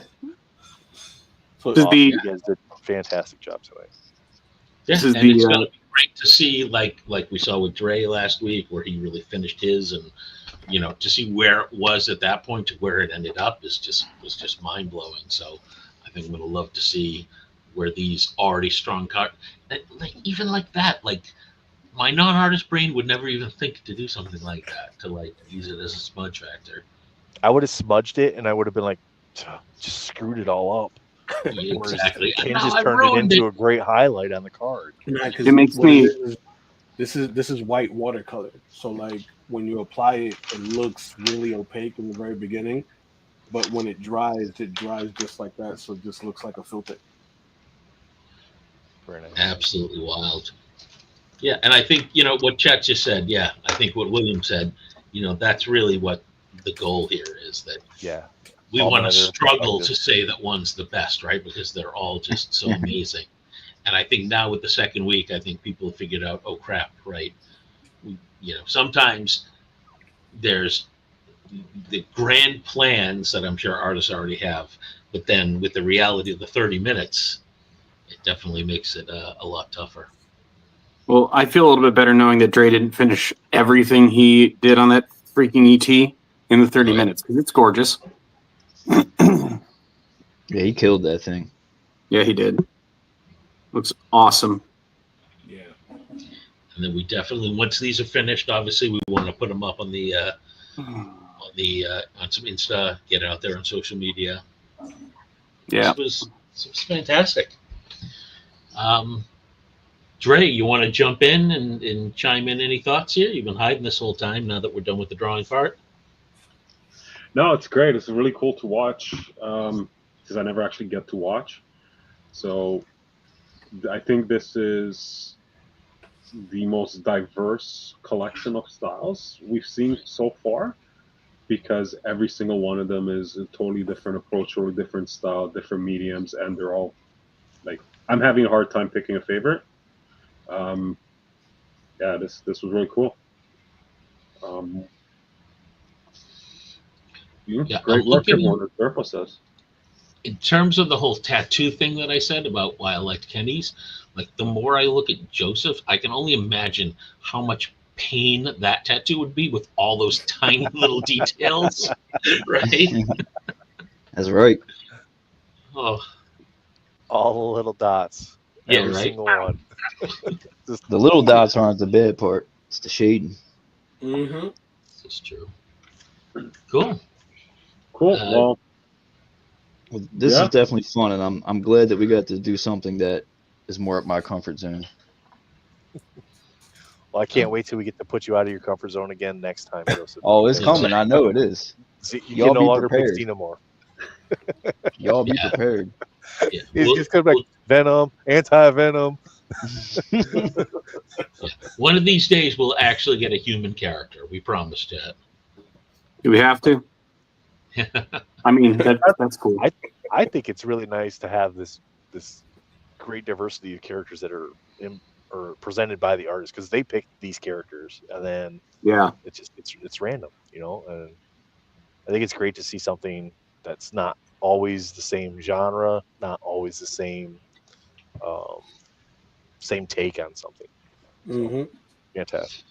is awesome. the- You guys did a fantastic job tonight. Yeah, This is and the, it's going to be great to see, like we saw with Dre last week, where he really finished his, and to see where it was at that point to where it ended up was just mind blowing. So I think I'm going to love to see where these already strong cards, even like that, like my non-artist brain would never even think to do something like that, to like use it as a smudge factor. I would have smudged it, and I would have been like, just screwed it all up. Yeah, exactly. Ken No, just I turned it ruined into a great highlight on the card. Yeah, 'cause It makes what me- This is white watercolor. So like when you apply it, it looks really opaque in the very beginning, but when it dries just like that. So it just looks like a filter. Very nice. Absolutely wild. Yeah, and I think what Chet just said. Yeah, I think what William said. That's really what the goal here is, that Yeah. we All want to matter of struggle to perspective. say that one's the best, right? Because they're all just so amazing. And I think now with the second week, I think people have figured out, oh crap, right? Sometimes there's the grand plans that I'm sure artists already have, but then with the reality of the 30 minutes, it definitely makes it a lot tougher. Well, I feel a little bit better knowing that Dre didn't finish everything he did on that freaking ET in the 30 minutes, because it's gorgeous. Yeah, he killed that thing. Yeah, he did. Looks awesome. Yeah. And then we definitely, once these are finished, obviously we want to put them up on the on some Insta, get it out there on social media. Yeah. This was fantastic. Dre, you want to jump in and chime in any thoughts here? You've been hiding this whole time now that we're done with the drawing part. No, it's great. It's really cool to watch because I never actually get to watch. So I think this is the most diverse collection of styles we've seen so far, because every single one of them is a totally different approach or a different style, different mediums, and they're all like, I'm having a hard time picking a favorite. Yeah, this was really cool. Yeah, great I'm work, looking- everyone, as Durpo says. In terms of the whole tattoo thing that I said about why I liked Kenny's, like the more I look at Joseph, I can only imagine how much pain that tattoo would be with all those tiny little details, right? That's right. Oh, All the little dots. Yeah, Every right. single one. The little dots aren't the bad part. It's the shading. Mm-hmm. this is true. Cool. Cool. Uh, Well, this Yeah. is definitely fun, and I'm glad that we got to do something that is more up my comfort zone. Well, I can't wait till we get to put you out of your comfort zone again next time, Joseph. Oh, it's Yeah. coming. I know it is. See, you Y'all can no be longer pick prepared. Xenomorph. Y'all be Yeah. prepared. Yeah. He's We'll- just coming back. we'll- Venom, anti-Venom. one of these days, we'll actually get a human character. We promised it. Do we have to? I mean, that's cool. I think it's really nice to have this great diversity of characters that are or presented by the artist, because they picked these characters, and then Yeah. it's random, and I think it's great to see something that's not always the same genre, not always the same take on something. Mm-hmm. Fantastic.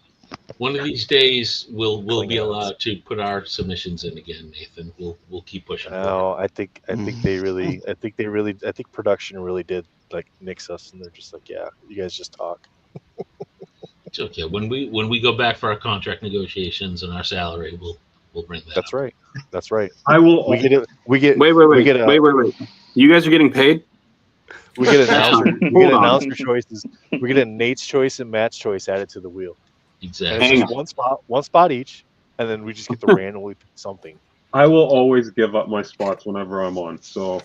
One of these days, we'll be Klingons. allowed to put our submissions in again, Nathan. We'll keep pushing. forward. No, I think they really, I think production really did like nix us, and they're just like, yeah, you guys just talk. It's okay. When we go back for our contract negotiations and our salary, we'll bring that. That's up. right. That's right. I will. We get it. We get. Wait. We get a, Wait. You guys are getting paid? We get announcer. We Hold get on. announcer choices. We get a Nate's choice and Matt's choice added to the wheel. And Exactly. it's Hang just one spot each, and then we just get to randomly pick something. I will always give up my spots whenever I'm on. So,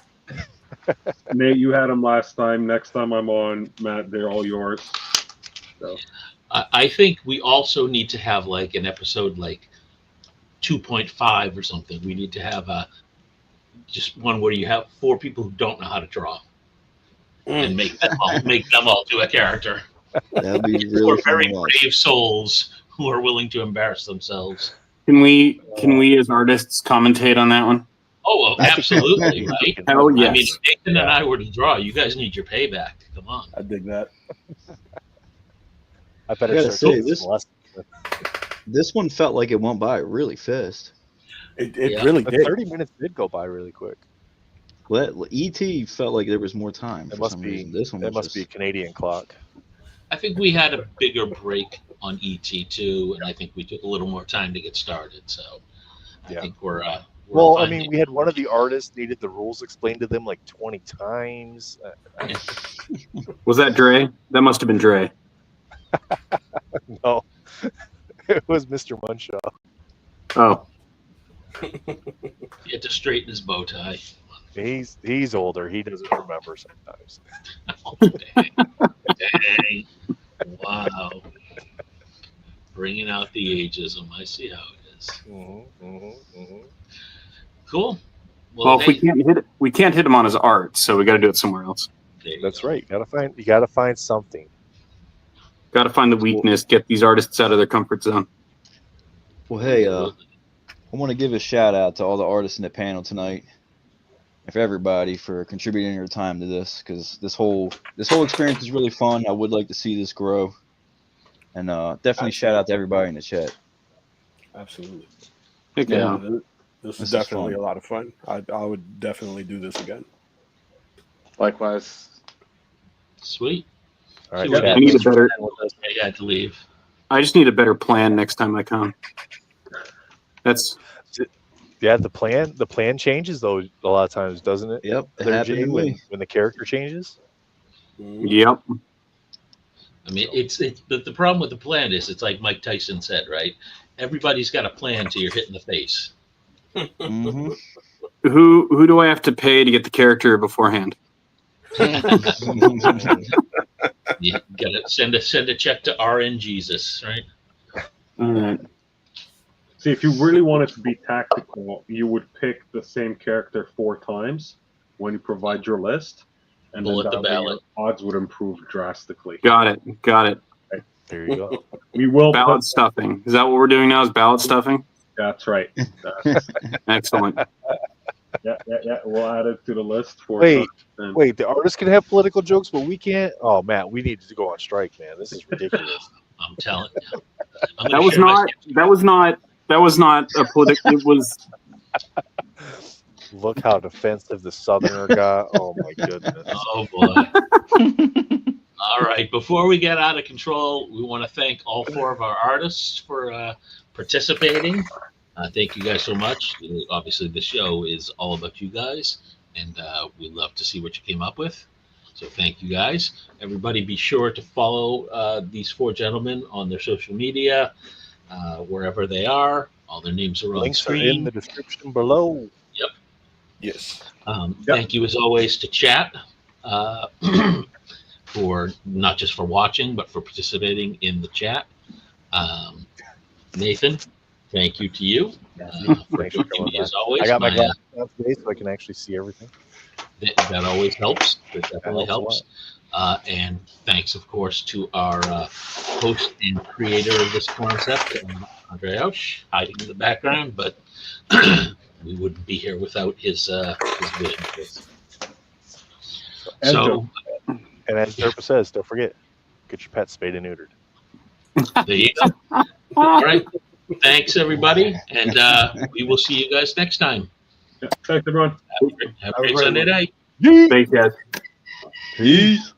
Nate, you had them last time. Next time I'm on, Matt, they're all yours. So, I think we also need to have like an episode like 2.5 or something. We need to have just one where you have 4 people who don't know how to draw and make them all do a character. That'd be Or really fun very to watch. brave souls who are willing to embarrass themselves. Can we as artists commentate on that one? Oh, well, I think- absolutely, right? Hell I mean, yes. if Nathan and I were to draw, you guys need your payback. Come on. I dig that. I better I gotta start say, taking this- some lessons. This one felt like it went by really fast. It Yeah. really The did. 30 minutes did go by really quick. ET felt like there was more time It for must some be. reason. This one That was must be a just, Canadian clock. I think we had a bigger break on ET too, and I think we took a little more time to get started. So I Yeah. think we're Well, I fine. mean, we had one of the artists needed the rules explained to them like 20 times. Was that Dre? That must have been Dre. No, it was Mr. Munshaw. Oh. He had to straighten his bow tie. He's older. He doesn't remember sometimes. Oh, dang. Dang. Wow. Bringing out the ageism. I see how it is. Mm-hmm. Cool. Well, if hey, we can't hit him on his art, so we got to do it somewhere else. there you That's go. right. You gotta find something. Got to find the weakness. Get these artists out of their comfort zone. Well, hey, Absolutely. I want to give a shout out to all the artists in the panel tonight, and for everybody for contributing your time to this, because this whole experience is really fun. I would like to see this grow, and definitely shout out to everybody in the chat. Absolutely. Heck Yeah. yeah. This This is is definitely fun. a lot of fun. I would definitely do this again. Likewise. Sweet. All right, See what chat. I need a Thanks for better- chatting with us. I had to leave. I just need a better plan next time I come. That's Yeah, the plan changes though a lot of times, doesn't it? Yep, it There, happened Jay, to me. when the character changes. Mhm. yep. I mean, it's but the problem with the plan is it's like Mike Tyson said, right? Everybody's got a plan till you're hit in the face. hmm Who do I have to pay to get the character beforehand? You gotta send a check to RN Jesus, right? All right. See, if you really wanted to be tactical, you would pick the same character 4 times when you provide your list, and Bullet then the that way ballot. your odds would improve drastically. Got it. There you go. We will Ballot put. stuffing. Is that what we're doing now? Is ballot stuffing? That's right. Excellent. Yeah. We'll add it to the list for. Wait, and Wait, the artists can have political jokes, but we can't. Oh, Matt, we need to go on strike, man. This is ridiculous. I'm telling you. I'm That gonna was share my not. That was not a political. It was. Look how defensive the Southerner got. Oh my goodness. Oh boy. All right. Before we get out of control, we want to thank all 4 of our artists for participating. Thank you guys so much. Obviously, the show is all about you guys, and we love to see what you came up with. So thank you guys. Everybody be sure to follow these 4 gentlemen on their social media, wherever they are. All their names are on Links are screen. in the description below. Yes. Thank you as always to chat for not just for watching, but for participating in the chat. Nathan, thank you to you for Thanks for joining coming me by. as always. I got my glasses on today so I can actually see everything. That always helps. That definitely helps helps. And thanks, of course, to our host and creator of this concept, Andre Ausch, hiding in the background, but we wouldn't be here without his vision. And So And as Derpa says, don't forget, get your pet spayed and neutered. there you go. All right. Thanks, everybody. And we will see you guys next time. Yeah. Thanks, everyone. Have a great Sunday night. Thanks, guys. Peace.